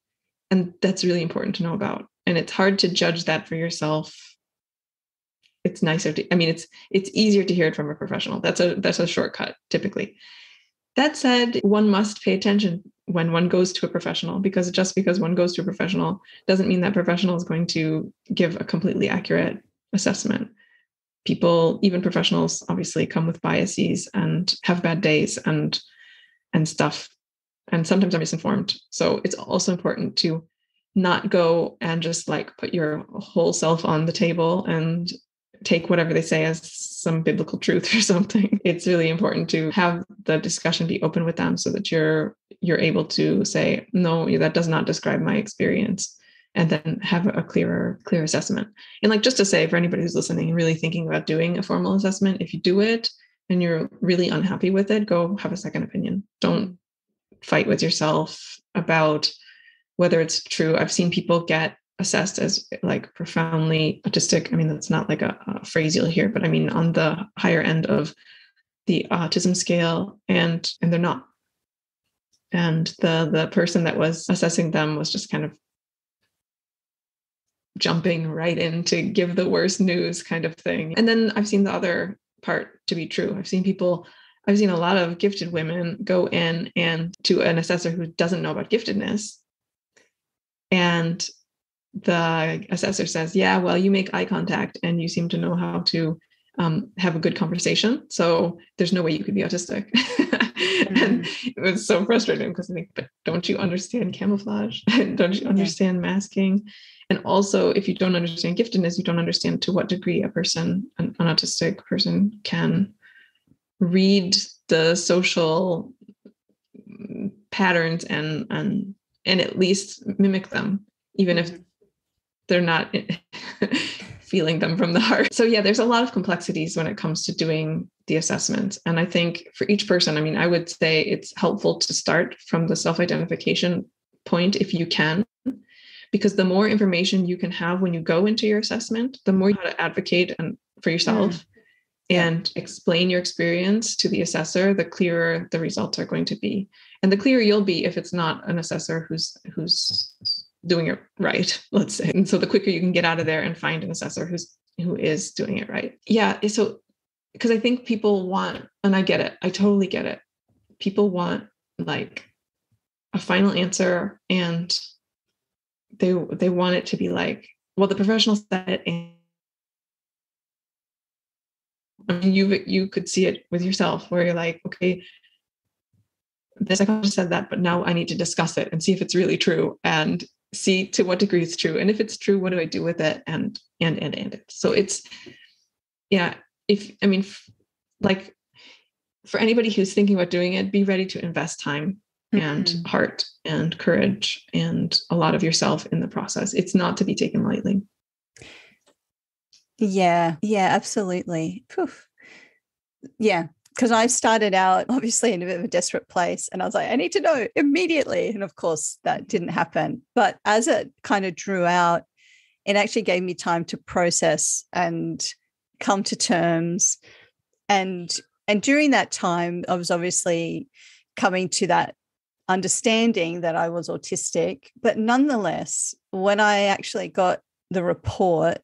And that's really important to know about. And it's hard to judge that for yourself. It's nicer to, I mean, it's easier to hear it from a professional. That's a shortcut typically. That said, one must pay attention when one goes to a professional, because just because one goes to a professional doesn't mean that professional is going to give a completely accurate assessment. People, even professionals, obviously come with biases and have bad days and stuff. and sometimes I'm misinformed. So it's also important to not go and just like put your whole self on the table and take whatever they say as some biblical truth or something. It's really important to have the discussion be open with them so that you're able to say, no, that does not describe my experience, and then have a clear assessment. And like, just to say, for anybody who's listening and really thinking about doing a formal assessment, if you do it and you're really unhappy with it, go have a second opinion. Don't fight with yourself about whether it's true. I've seen people get assessed as like profoundly autistic. I mean, that's not like a phrase you'll hear, but I mean on the higher end of the autism scale, and they're not. And the person that was assessing them was just kind of jumping right in to give the worst news kind of thing. And then I've seen the other part to be true. I've seen a lot of gifted women go in and to an assessor who doesn't know about giftedness. And the assessor says, yeah, well, you make eye contact and you seem to know how to have a good conversation. So there's no way you could be autistic. And it was so frustrating because I think, but don't you understand camouflage? Don't you understand masking? And also, if you don't understand giftedness, you don't understand to what degree an autistic person can read the social patterns and at least mimic them, even if they're not feeling them from the heart. So yeah, there's a lot of complexities when it comes to doing the assessment. And I think for each person, I mean, I would say it's helpful to start from the self-identification point if you can, because the more information you can have when you go into your assessment, the more you have to advocate for yourself and explain your experience to the assessor, the clearer the results are going to be. And the clearer you'll be if it's not an assessor who's doing it right, let's say. And so the quicker you can get out of there and find an assessor who is doing it right. Yeah. So, because I think people want, and I get it, I totally get it. People want like a final answer, and they want it to be like, well, the professional said it, and I mean, you could see it with yourself where you're like, okay, the psychologist said that, but now I need to discuss it and see if it's really true and see to what degree it's true. And if it's true, what do I do with it? And it. So it's, yeah, like for anybody who's thinking about doing it, be ready to invest time and heart and courage and a lot of yourself in the process. It's not to be taken lightly. Yeah, absolutely. Poof. Yeah, because I started out obviously in a bit of a desperate place, and I was like, I need to know immediately. And of course that didn't happen. But as it kind of drew out, it actually gave me time to process and come to terms. And during that time, I was obviously coming to that understanding that I was autistic. But nonetheless, when I actually got the report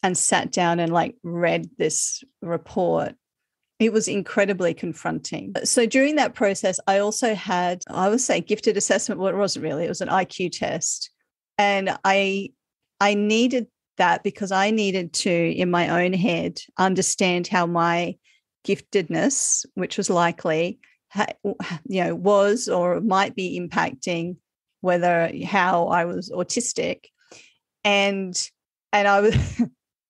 and sat down and like read this report, it was incredibly confronting. So during that process, I also had, I would say, gifted assessment. Well, it wasn't really, it was an IQ test. And I needed that because I needed to, in my own head, understand how my giftedness, which was likely, was or might be impacting how I was autistic. And I was,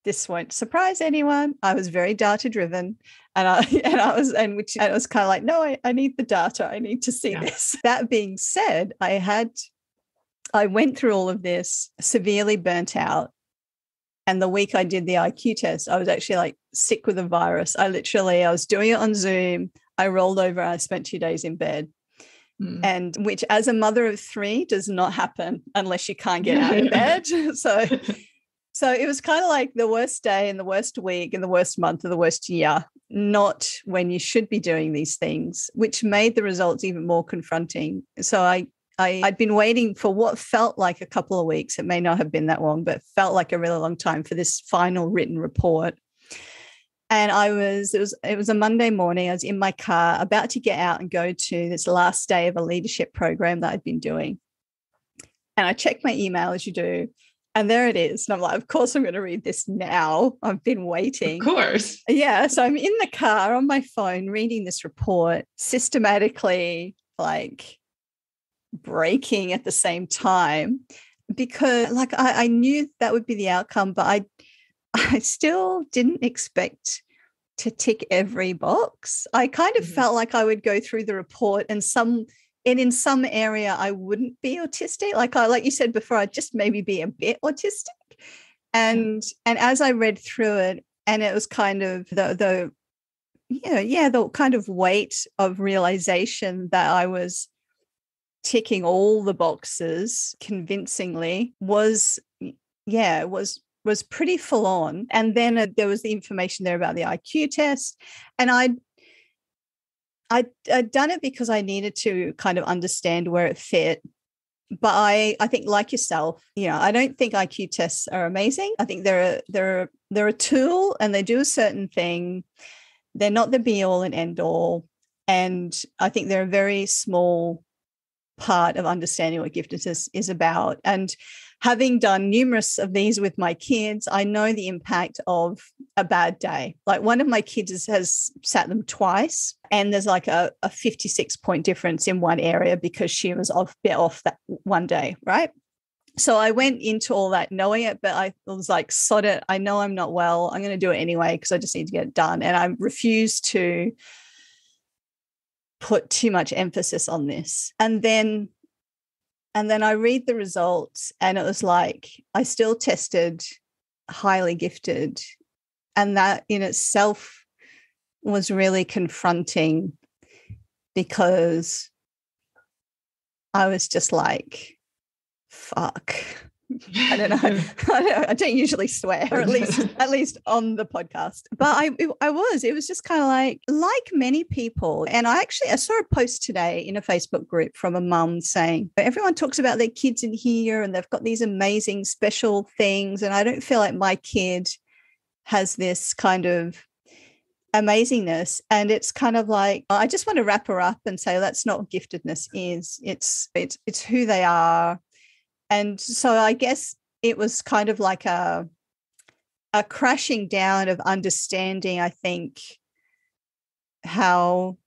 this won't surprise anyone, I was very data driven, and it was kind of like, no, I need the data. I need to see this. That being said, I went through all of this severely burnt out. And the week I did the IQ test, I was actually like sick with a virus. I was doing it on Zoom. I rolled over. I spent 2 days in bed. And which, as a mother of 3, does not happen unless you can't get out of bed. So it was kind of like the worst day and the worst week and the worst month of the worst year, not when you should be doing these things, which made the results even more confronting. So I'd been waiting for what felt like a couple of weeks. It may not have been that long, but felt like a really long time for this final written report. And it was a Monday morning. I was in my car about to get out and go to this last day of a leadership program that I'd been doing. And I checked my email, as you do, and there it is. And I'm like, of course I'm going to read this now. I've been waiting. Of course. Yeah. So I'm in the car on my phone reading this report systematically, like breaking at the same time, because like I knew that would be the outcome, but I still didn't expect to tick every box. I kind of felt like I would go through the report and in some area I wouldn't be autistic. Like you said before, I'd just maybe be a bit autistic. And as I read through it, and it was kind of the kind of weight of realization that I was ticking all the boxes convincingly was pretty full on. And then there was the information there about the IQ test, and I'd done it because I needed to kind of understand where it fit. But I think, like yourself, I don't think IQ tests are amazing. I think they're a tool, and they do a certain thing. They're not the be all and end all. And I think they're a very small part of understanding what giftedness is about. And having done numerous of these with my kids, I know the impact of a bad day. Like one of my kids has sat them twice, and there's like a 56-point difference in one area because she was off that one day, right? So I went into all that knowing it, but I was like, sod it. I know I'm not well. I'm going to do it anyway because I just need to get it done. And I refused to put too much emphasis on this. And then I read the results, and it was like I still tested highly gifted. And that in itself was really confronting, because I was just like, fuck. I don't know. I don't usually swear, or at least on the podcast. But it was just kind of like many people. And I saw a post today in a Facebook group from a mum saying, everyone talks about their kids in here and they've got these amazing special things, and I don't feel like my kid has this kind of amazingness. And it's kind of like, I just want to wrap her up and say, that's not what giftedness is. It's who they are. And so I guess it was kind of like a crashing down of understanding, I think, how,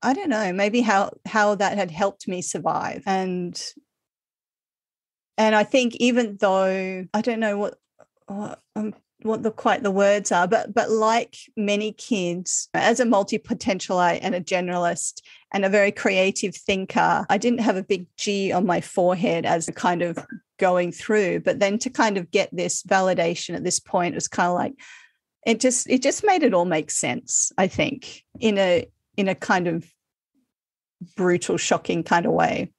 I don't know, maybe how that had helped me survive. And I think, even though I don't know what the words are, but like many kids, as a multi-potentialite and a generalist and a very creative thinker, I didn't have a big G on my forehead as kind of going through. But then to kind of get this validation at this point, it was kind of like, it just made it all make sense, I think, in a kind of brutal, shocking kind of way.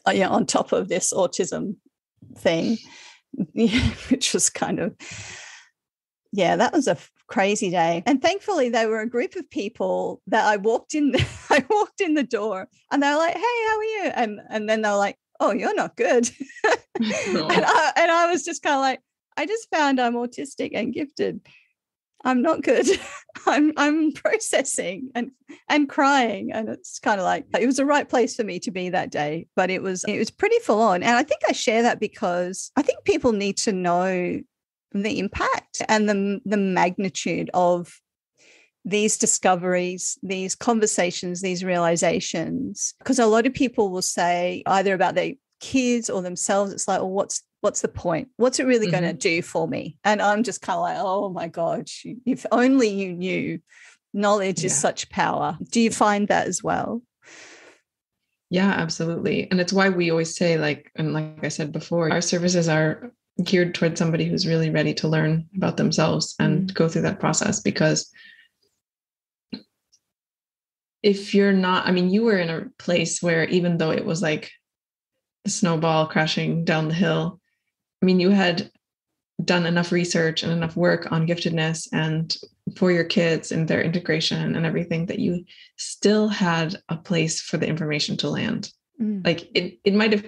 On top of this autism thing, which was kind of, that was a crazy day. And thankfully they were a group of people that I walked in the door, and they were like, hey, how are you? And then they were like, oh, you're not good. No. and I was just kind of like, I just found I'm autistic and gifted. I'm not good. I'm processing and crying. And it's kind of like, it was the right place for me to be that day, but it was pretty full on. And I think I share that because I think people need to know the impact and the magnitude of these discoveries, these conversations, these realizations. Because a lot of people will say either about their kids or themselves, it's like, well, what's the point? What's it really going to do for me? And I'm just kind of like, oh my God, if only you knew. Knowledge is such power. Do you find that as well? Yeah, absolutely. And it's why we always say, like I said before, our services are geared towards somebody who's really ready to learn about themselves and go through that process. Because if you're not, you were in a place where, even though it was like the snowball crashing down the hill, you had done enough research and enough work on giftedness and for your kids and their integration and everything that you still had a place for the information to land. Like it might have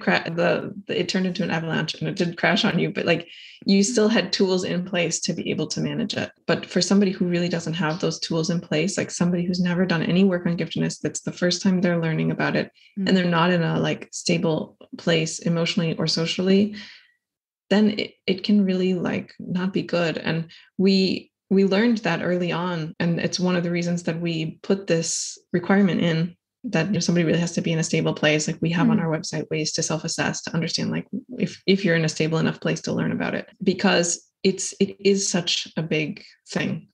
it turned into an avalanche and it did crash on you, but like you still had tools in place to be able to manage it. But for somebody who really doesn't have those tools in place, like somebody who's never done any work on giftedness, that's the first time they're learning about it, and they're not in a like stable place emotionally or socially, then it can really like not be good. And we learned that early on. And it's one of the reasons that we put this requirement in that somebody really has to be in a stable place. Like we have on our website ways to self-assess, to understand like if you're in a stable enough place to learn about it, because it is such a big thing.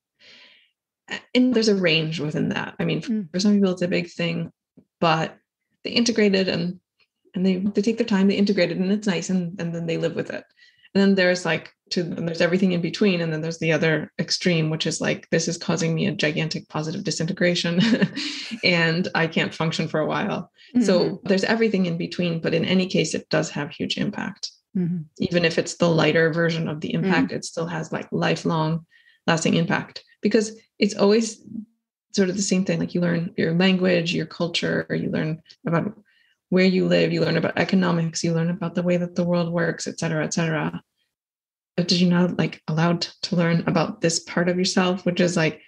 And there's a range within that. I mean, for some people it's a big thing, but they integrate it and they take their time, they integrate it, and it's nice, and then they live with it. And then there's there's everything in between. And then there's the other extreme, which is like, this is causing me a gigantic positive disintegration and I can't function for a while. So there's everything in between, but in any case, it does have huge impact. Even if it's the lighter version of the impact, it still has like lifelong lasting impact, because it's always sort of the same thing. Like you learn your language, your culture, you learn about where you live, you learn about economics, you learn about the way that the world works, et cetera, et cetera. But did you not like allowed to learn about this part of yourself, which is like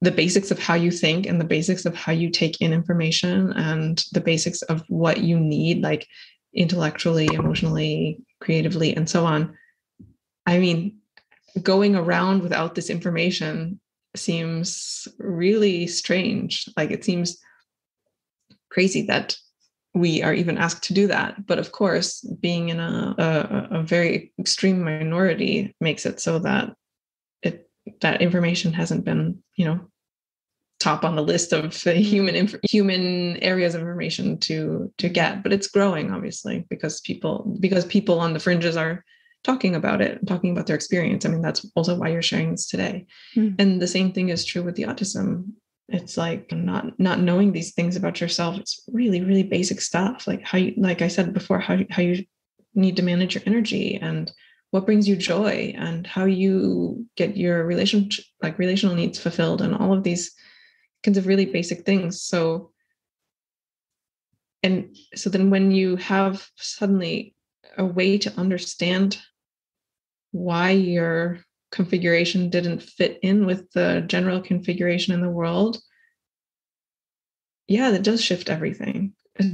the basics of how you think and the basics of how you take in information and the basics of what you need, like intellectually, emotionally, creatively, and so on. I mean, going around without this information seems really strange. Like it seems crazy that we are even asked to do that. But of course, being in a very extreme minority makes it so that that information hasn't been, top on the list of human areas of information to get. But it's growing, obviously, because people on the fringes are talking about it, talking about their experience. I mean, that's also why you're sharing this today. And the same thing is true with the autism. It's like not knowing these things about yourself. It's really, really basic stuff. Like like I said before, how you need to manage your energy and what brings you joy and how you get your relational needs fulfilled and all of these kinds of really basic things. So then when you have suddenly a way to understand why your configuration didn't fit in with the general configuration in the world, that does shift everything,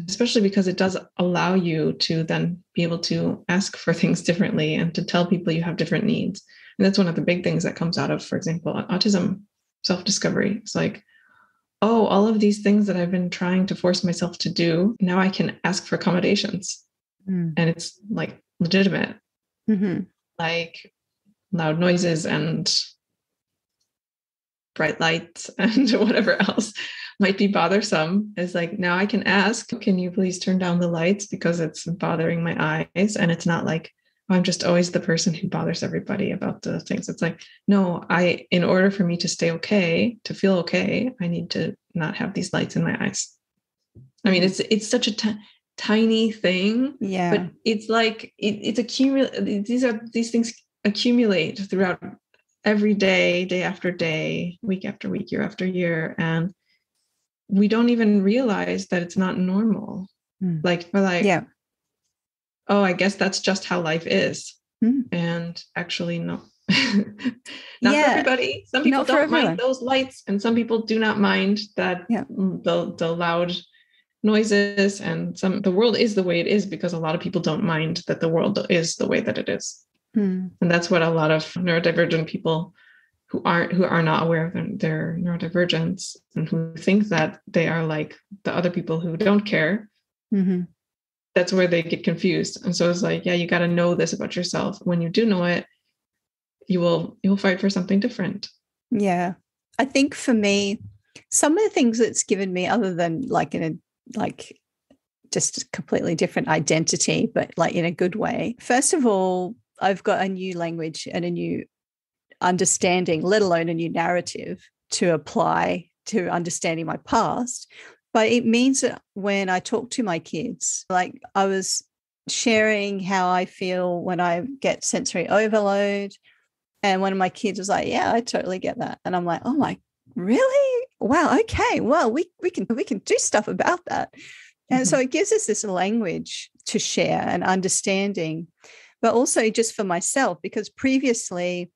especially because it does allow you to then be able to ask for things differently and to tell people you have different needs. And that's one of the big things that comes out of, for example, autism self-discovery. It's like, oh, all of these things that I've been trying to force myself to do, now I can ask for accommodations. And it's like legitimate. Like loud noises and bright lights and whatever else might be bothersome. Is like, now I can ask, can you please turn down the lights because it's bothering my eyes? And it's not like, oh, I'm just always the person who bothers everybody about the things. It's like, no, in order for me to stay okay, to feel okay, I need to not have these lights in my eyes. I mean, it's such a tiny thing, but it's like it's accumulate. These things accumulate throughout every day, day after day, week after week, year after year, and we don't even realize that it's not normal. Like we're like, oh, I guess that's just how life is, and actually, no. Not for everybody. Some people don't mind those lights, and some people do not mind that the loud noises, and the world is the way it is because a lot of people don't mind that the world is the way that it is. And that's what a lot of neurodivergent people who are not aware of their neurodivergence and who think that they are like the other people who don't care. That's where they get confused. And so it's like, you got to know this about yourself. When you do know it, you'll fight for something different. Yeah. I think for me, some of the things it's given me, other than like just a completely different identity, but like in a good way. First of all, I've got a new language and a new understanding, let alone a new narrative to apply to understanding my past. But it means that when I talk to my kids, like I was sharing how I feel when I get sensory overload, and one of my kids was like, yeah, I totally get that. And I'm like, oh my, really? Wow, okay. Well, we can do stuff about that. And so it gives us this language to share and understanding, but also just for myself, because previously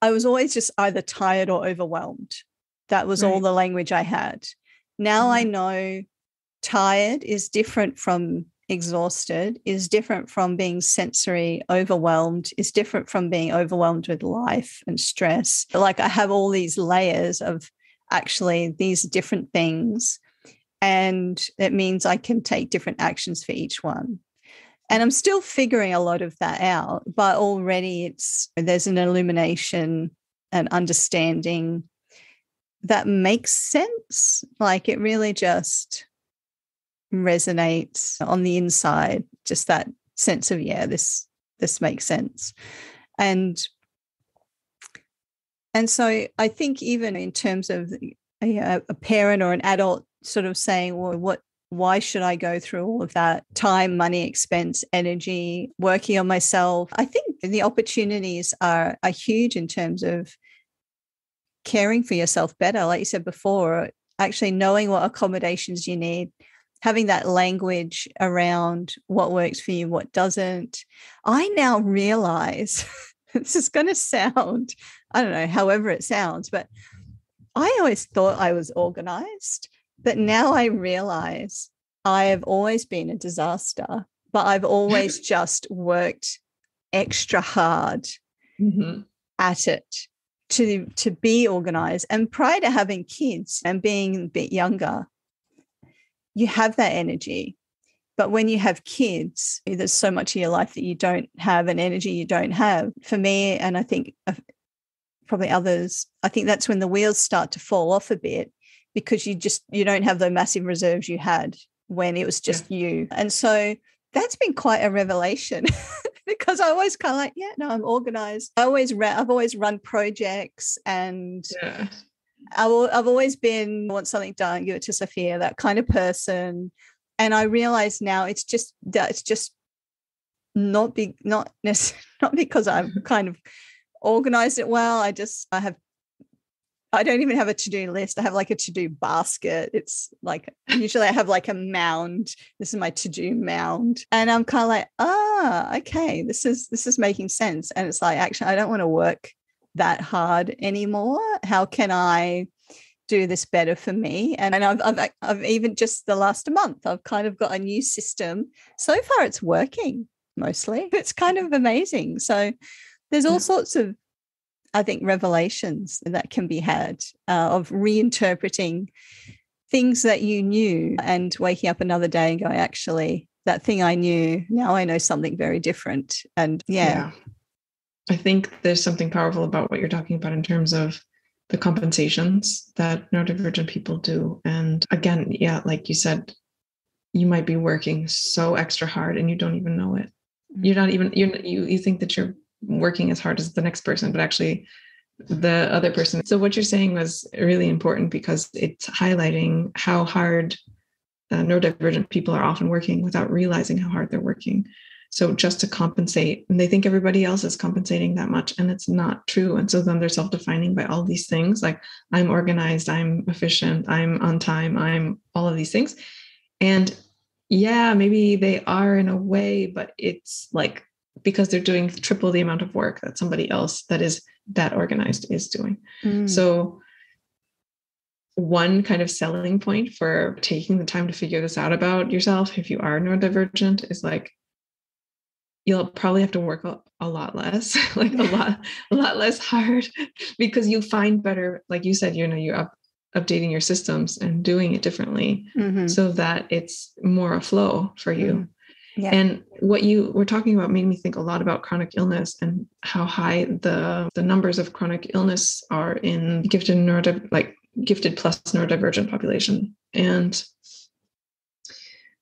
I was always just either tired or overwhelmed. That was all the language I had. Now I know tired is different from exhausted, is different from being sensory overwhelmed, is different from being overwhelmed with life and stress. Like I have all these layers of actually these different things. And it means I can take different actions for each one. And I'm still figuring a lot of that out, but already there's an illumination and understanding that makes sense. Like it really just resonates on the inside, just that sense of, yeah, this makes sense. And so I think even in terms of a parent or an adult sort of saying, well, why should I go through all of that time, money, expense, energy, working on myself? I think the opportunities are huge in terms of caring for yourself better. Like you said before, actually knowing what accommodations you need, having that language around what works for you, what doesn't. I now realize, this is going to sound, I don't know, however it sounds, but I always thought I was organized. But now I realize I have always been a disaster, but I've always just worked extra hard at it to be organized. And prior to having kids and being a bit younger, you have that energy. But when you have kids, there's so much of your life that you don't have, an energy you don't have. For me, and I think probably others, I think that's when the wheels start to fall off a bit, because you don't have the massive reserves you had when it was just you. And so that's been quite a revelation because I always kind of like, yeah, no, I'm organized. I've always run projects, and I've always been, want something done, give it to Sophia, that kind of person. And I realize now it's just not because I've kind of organized it well. I don't even have a to-do list. I have like a to-do basket. It's like, usually I have like a mound. This is my to-do mound. And I'm kind of like, okay, this is making sense. And it's like, actually, I don't want to work that hard anymore. How can I do this better for me? And I've even just the last month, I've kind of got a new system. So far it's working mostly. It's kind of amazing. So there's all sorts of, I think, revelations that can be had of reinterpreting things that you knew and waking up another day and going, actually, that thing I knew, now I know something very different. And yeah. I think there's something powerful about what you're talking about in terms of the compensations that neurodivergent people do. And again, yeah, like you said, you might be working so extra hard and you don't even know it. You're not even, you think that you're working as hard as the next person, but actually the other person. So what you're saying was really important because it's highlighting how hard neurodivergent people are often working without realizing how hard they're working. So just to compensate, and they think everybody else is compensating that much, and it's not true. And so then they're self-defining by all these things, like I'm organized, I'm efficient, I'm on time, I'm all of these things. And yeah, maybe they are in a way, but it's like because they're doing triple the amount of work that somebody else that is that organized is doing. So one kind of selling point for taking the time to figure this out about yourself, if you are neurodivergent, is like, you'll probably have to work a lot less, like a lot less hard, because you find better, like you said, you're updating your systems and doing it differently so that it's more a flow for you. Yeah. And what you were talking about made me think a lot about chronic illness and how high the numbers of chronic illness are in gifted plus neurodivergent population. And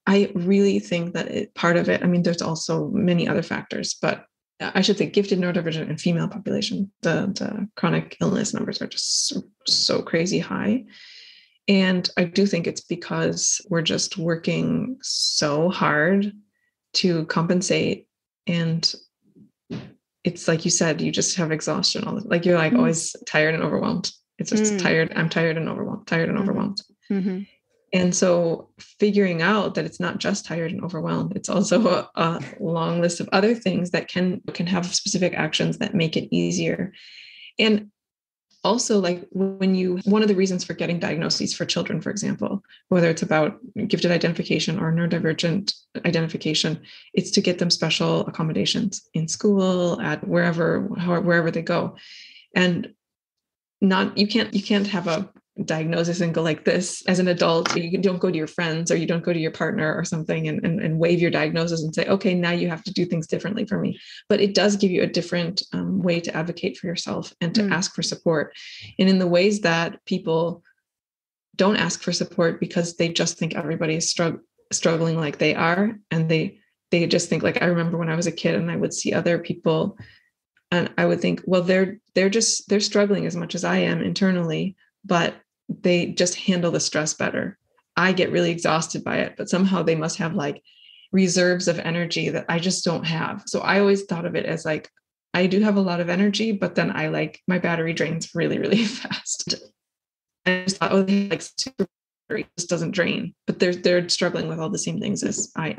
I really think that part of it, I mean, there's also many other factors, but I should say gifted neurodivergent and female population, the chronic illness numbers are just so crazy high. And I do think it's because we're just working so hard to compensate. And it's like you said, you just have exhaustion. Like you're like always tired and overwhelmed. It's just tired. I'm tired and overwhelmed. And so figuring out that it's not just tired and overwhelmed, it's also a long list of other things that can have specific actions that make it easier. And also, like one of the reasons for getting diagnoses for children, for example, whether it's about gifted identification or neurodivergent identification, it's to get them special accommodations in school, at wherever they go. And you can't have a diagnosis and go like this as an adult. You don't go to your friends or you don't go to your partner or something and wave your diagnosis and say, okay, now you have to do things differently for me. But it does give you a different way to advocate for yourself and to ask for support. And in the ways that people don't ask for support because they just think everybody is struggling like they are. And they just think, like, I remember when I was a kid and I would see other people and I would think, well, they're struggling as much as I am internally, but they just handle the stress better. I get really exhausted by it, but somehow they must have like reserves of energy that I just don't have. So I always thought of it as like, I do have a lot of energy, but then I like my battery drains really, really fast. I just thought, oh, like super battery just doesn't drain, but they're struggling with all the same things as I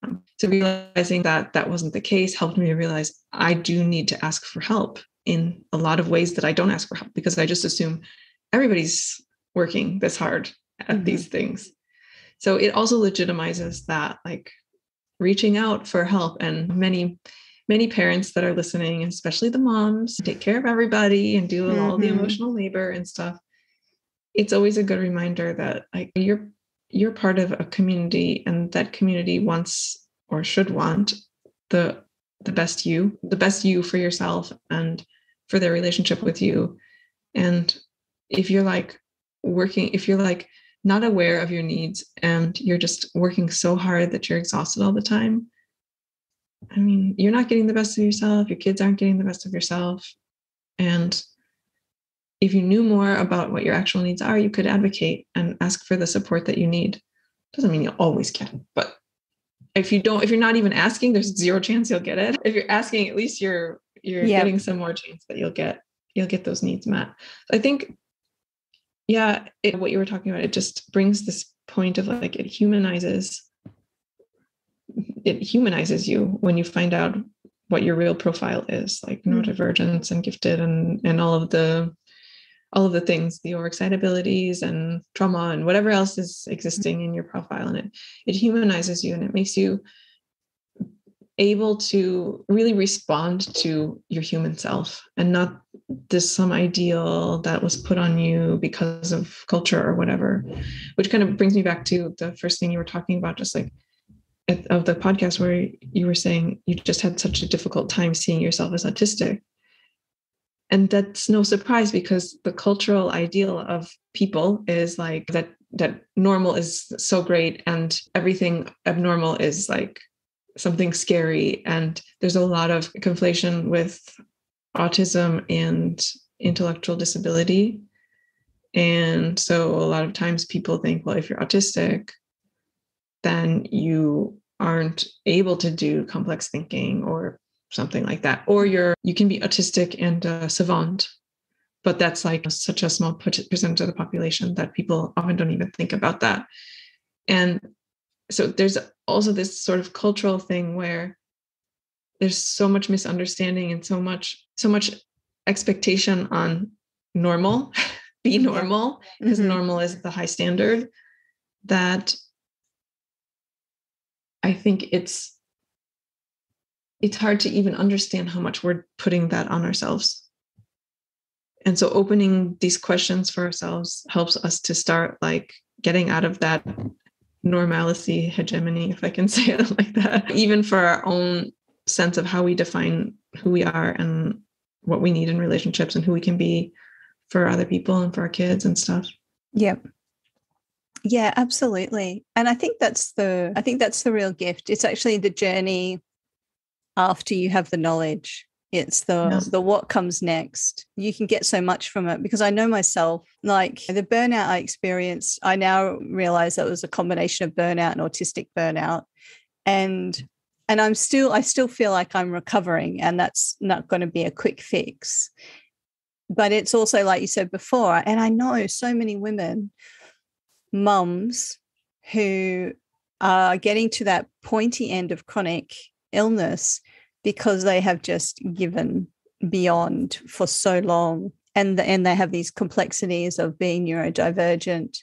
am. So realizing that that wasn't the case helped me realize I do need to ask for help in a lot of ways that I don't ask for help, because I just assume everybody's working this hard at these things. So it also legitimizes that, like, reaching out for help. And many parents that are listening, especially the moms, take care of everybody and do all the emotional labor and stuff. It's always a good reminder that, like, you're part of a community, and that community wants or should want the best you for yourself and for their relationship with you. And if you're like not aware of your needs and you're just working so hard that you're exhausted all the time, I mean, you're not getting the best of yourself. Your kids aren't getting the best of yourself. And if you knew more about what your actual needs are, you could advocate and ask for the support that you need. Doesn't mean you always can, but if you're not even asking, there's zero chance you'll get it. If you're asking, at least you're getting some more chance that you'll get those needs met. I think, what you were talking about, it just brings this point of, like, it humanizes you when you find out what your real profile is, like neurodivergence and gifted and all of the things, the overexcitabilities and trauma and whatever else is existing in your profile. And it humanizes you, and it makes you able to really respond to your human self and not this some ideal that was put on you because of culture or whatever, which kind of brings me back to the first thing you were talking about, just like of the podcast, where you were saying you just had such a difficult time seeing yourself as autistic. And that's no surprise, because the cultural ideal of people is like that normal is so great and everything abnormal is like something scary. And there's a lot of conflation with autism and intellectual disability. And so a lot of times people think, well, if you're autistic, then you aren't able to do complex thinking or something like that. Or you can be autistic and a savant, but that's like such a small percentage of the population that people often don't even think about that. And so there's also this sort of cultural thing where there's so much misunderstanding and so much expectation on normal, be normal, because normal is the high standard, that I think it's hard to even understand how much we're putting that on ourselves. And so opening these questions for ourselves helps us to start, like, getting out of that normalcy hegemony, if I can say it like that, even for our own sense of how we define who we are and what we need in relationships and who we can be for other people and for our kids and stuff. Yep. Yeah, absolutely. And I think that's the real gift. It's actually the journey after you have the knowledge. It's the what comes next. You can get so much from it, because I know myself, like the burnout I experienced, I now realize that it was a combination of burnout and autistic burnout. And I still feel like I'm recovering, and that's not going to be a quick fix. But it's also, like you said before, and I know so many women, mums, who are getting to that pointy end of chronic illness because they have just given beyond for so long, and they have these complexities of being neurodivergent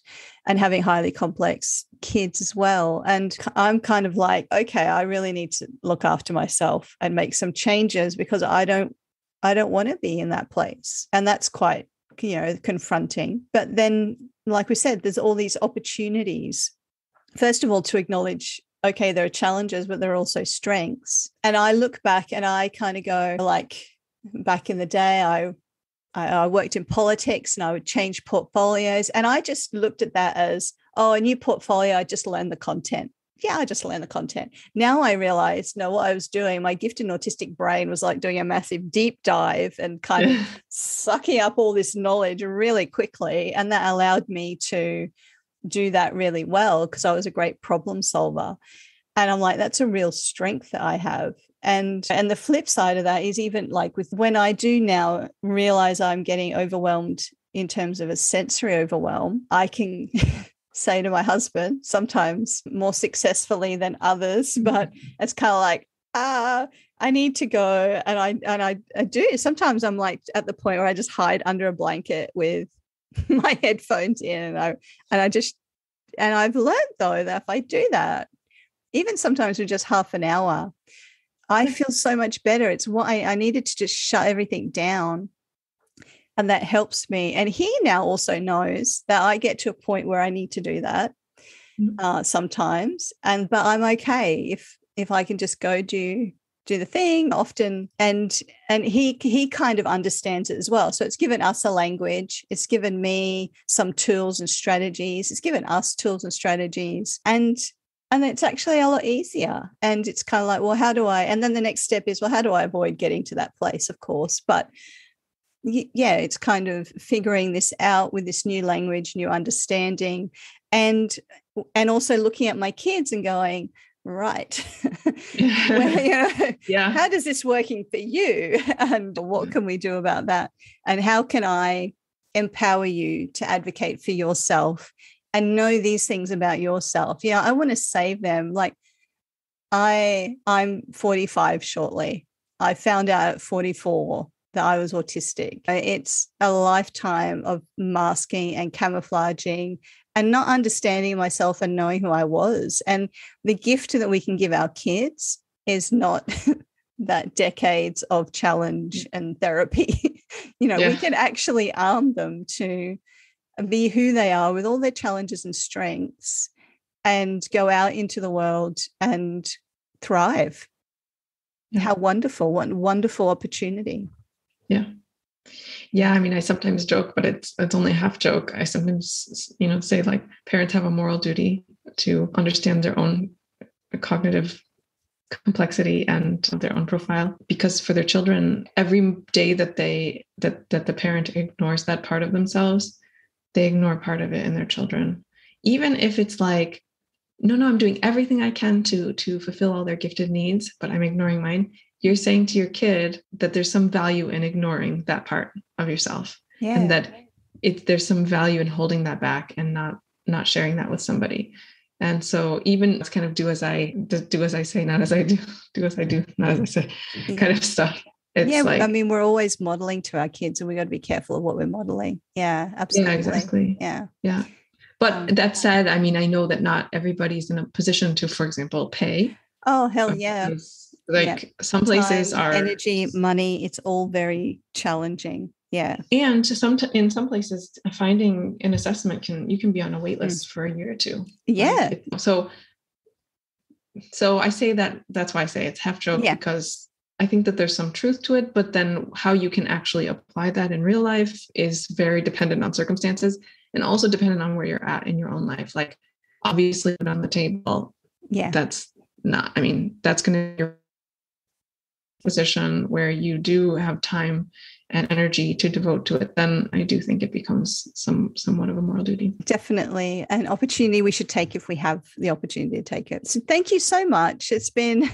and having highly complex kids as well. And I'm kind of like, okay, I really need to look after myself and make some changes, because I don't want to be in that place. And that's quite confronting. But then, like we said, there's all these opportunities. First of all, to acknowledge, okay, there are challenges, but there are also strengths. And I look back and I kind of go, like, back in the day, I worked in politics and I would change portfolios. And I just looked at that as, oh, a new portfolio, I just learned the content. Yeah, I just learned the content. Now I realize, no, what I was doing, my gifted and autistic brain was like doing a massive deep dive and kind of sucking up all this knowledge really quickly. And that allowed me to do that really well because I was a great problem solver. And I'm like, that's a real strength that I have. And the flip side of that is even like with when I do now realize I'm getting overwhelmed in terms of a sensory overwhelm, I can say to my husband, sometimes more successfully than others, but it's kind of like, I need to go. And I do. Sometimes I'm like at the point where I just hide under a blanket with my headphones in. And I've learned though that if I do that, even sometimes with just half an hour, I feel so much better. It's why I needed to just shut everything down. And that helps me. And he now also knows that I get to a point where I need to do that sometimes. But I'm okay if I can just go do the thing often. And he kind of understands it as well. So it's given us a language. It's given me some tools and strategies. It's given us tools and strategies. And it's actually a lot easier. And it's kind of like, well, how do I? And then the next step is, well, how do I avoid getting to that place, of course? But yeah, it's kind of figuring this out with this new language, new understanding, and also looking at my kids and going, right, well, how does this working for you? And what can we do about that? And how can I empower you to advocate for yourself and know these things about yourself? I want to save them. Like I'm 45 shortly. I found out at 44 that I was autistic. It's a lifetime of masking and camouflaging and not understanding myself and knowing who I was. And the gift that we can give our kids is not that decades of challenge and therapy. We can actually arm them to be who they are with all their challenges and strengths and go out into the world and thrive. How wonderful, what a wonderful opportunity. Yeah. I mean, I sometimes joke, but it's only a half joke. I sometimes, say like parents have a moral duty to understand their own cognitive complexity and their own profile, because for their children, every day that the parent ignores that part of themselves, they ignore part of it in their children. Even if it's like, no, I'm doing everything I can to fulfill all their gifted needs, but I'm ignoring mine. You're saying to your kid that there's some value in ignoring that part of yourself, and that there's some value in holding that back and not sharing that with somebody. And so even it's kind of do as I say, not as I do, do as I do, not as I say, kind of stuff. It's I mean, we're always modeling to our kids, and we got to be careful of what we're modeling. Yeah, absolutely. Yeah, exactly. Yeah. But that said, I mean, I know that not everybody's in a position to, for example, pay. Oh, hell yeah. Some places time, are energy, money. It's all very challenging. Yeah. And in some places, finding an assessment you can be on a wait list for a year or two. Yeah. So I say that's why I say it's half joke, because I think that there's some truth to it, but then how you can actually apply that in real life is very dependent on circumstances and also dependent on where you're at in your own life. Like, obviously, put on the table. Yeah. That's going to be your position where you do have time and energy to devote to it. Then I do think it becomes somewhat of a moral duty. Definitely an opportunity we should take if we have the opportunity to take it. So thank you so much. It's been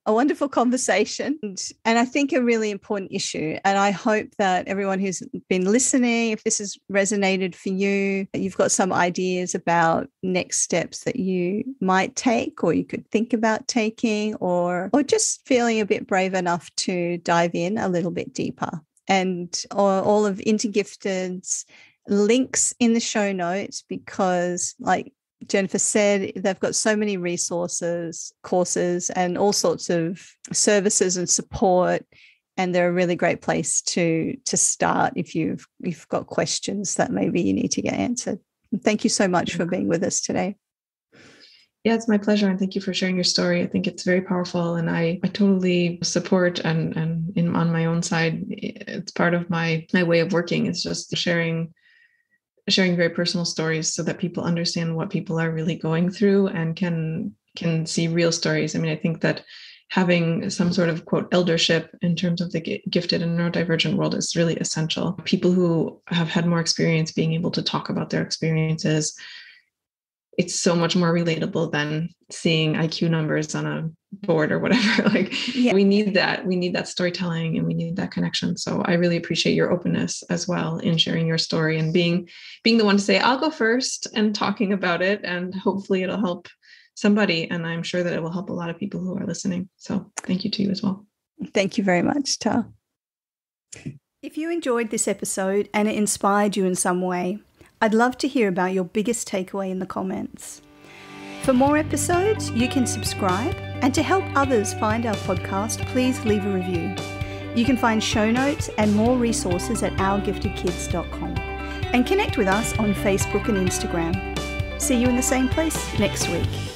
a wonderful conversation and I think a really important issue. And I hope that everyone who's been listening, if this has resonated for you, you've got some ideas about next steps that you might take or you could think about taking, or just feeling a bit brave enough to dive in a little bit deeper. And all of Intergifted's links in the show notes, because like Jennifer said, they've got so many resources, courses, and all sorts of services and support And they're a really great place to start if you've got questions that maybe you need to get answered. And thank you so much for being with us today. Yeah, it's my pleasure. And thank you for sharing your story. I think it's very powerful. And I totally support and on my own side, it's part of my way of working. It's just sharing very personal stories so that people understand what people are really going through and can see real stories. I mean, I think that having some sort of, quote, eldership in terms of the gifted and neurodivergent world is really essential. People who have had more experience being able to talk about their experiences, it's so much more relatable than seeing IQ numbers on a board or whatever. We need that storytelling and we need that connection. So I really appreciate your openness as well in sharing your story and being the one to say, I'll go first and talking about it. And hopefully it'll help somebody. And I'm sure that it will help a lot of people who are listening. So thank you to you as well. Thank you very much, Ta. If you enjoyed this episode and it inspired you in some way, I'd love to hear about your biggest takeaway in the comments. For more episodes, you can subscribe, and to help others find our podcast, please leave a review. You can find show notes and more resources at ourgiftedkids.com, and connect with us on Facebook and Instagram. See you in the same place next week.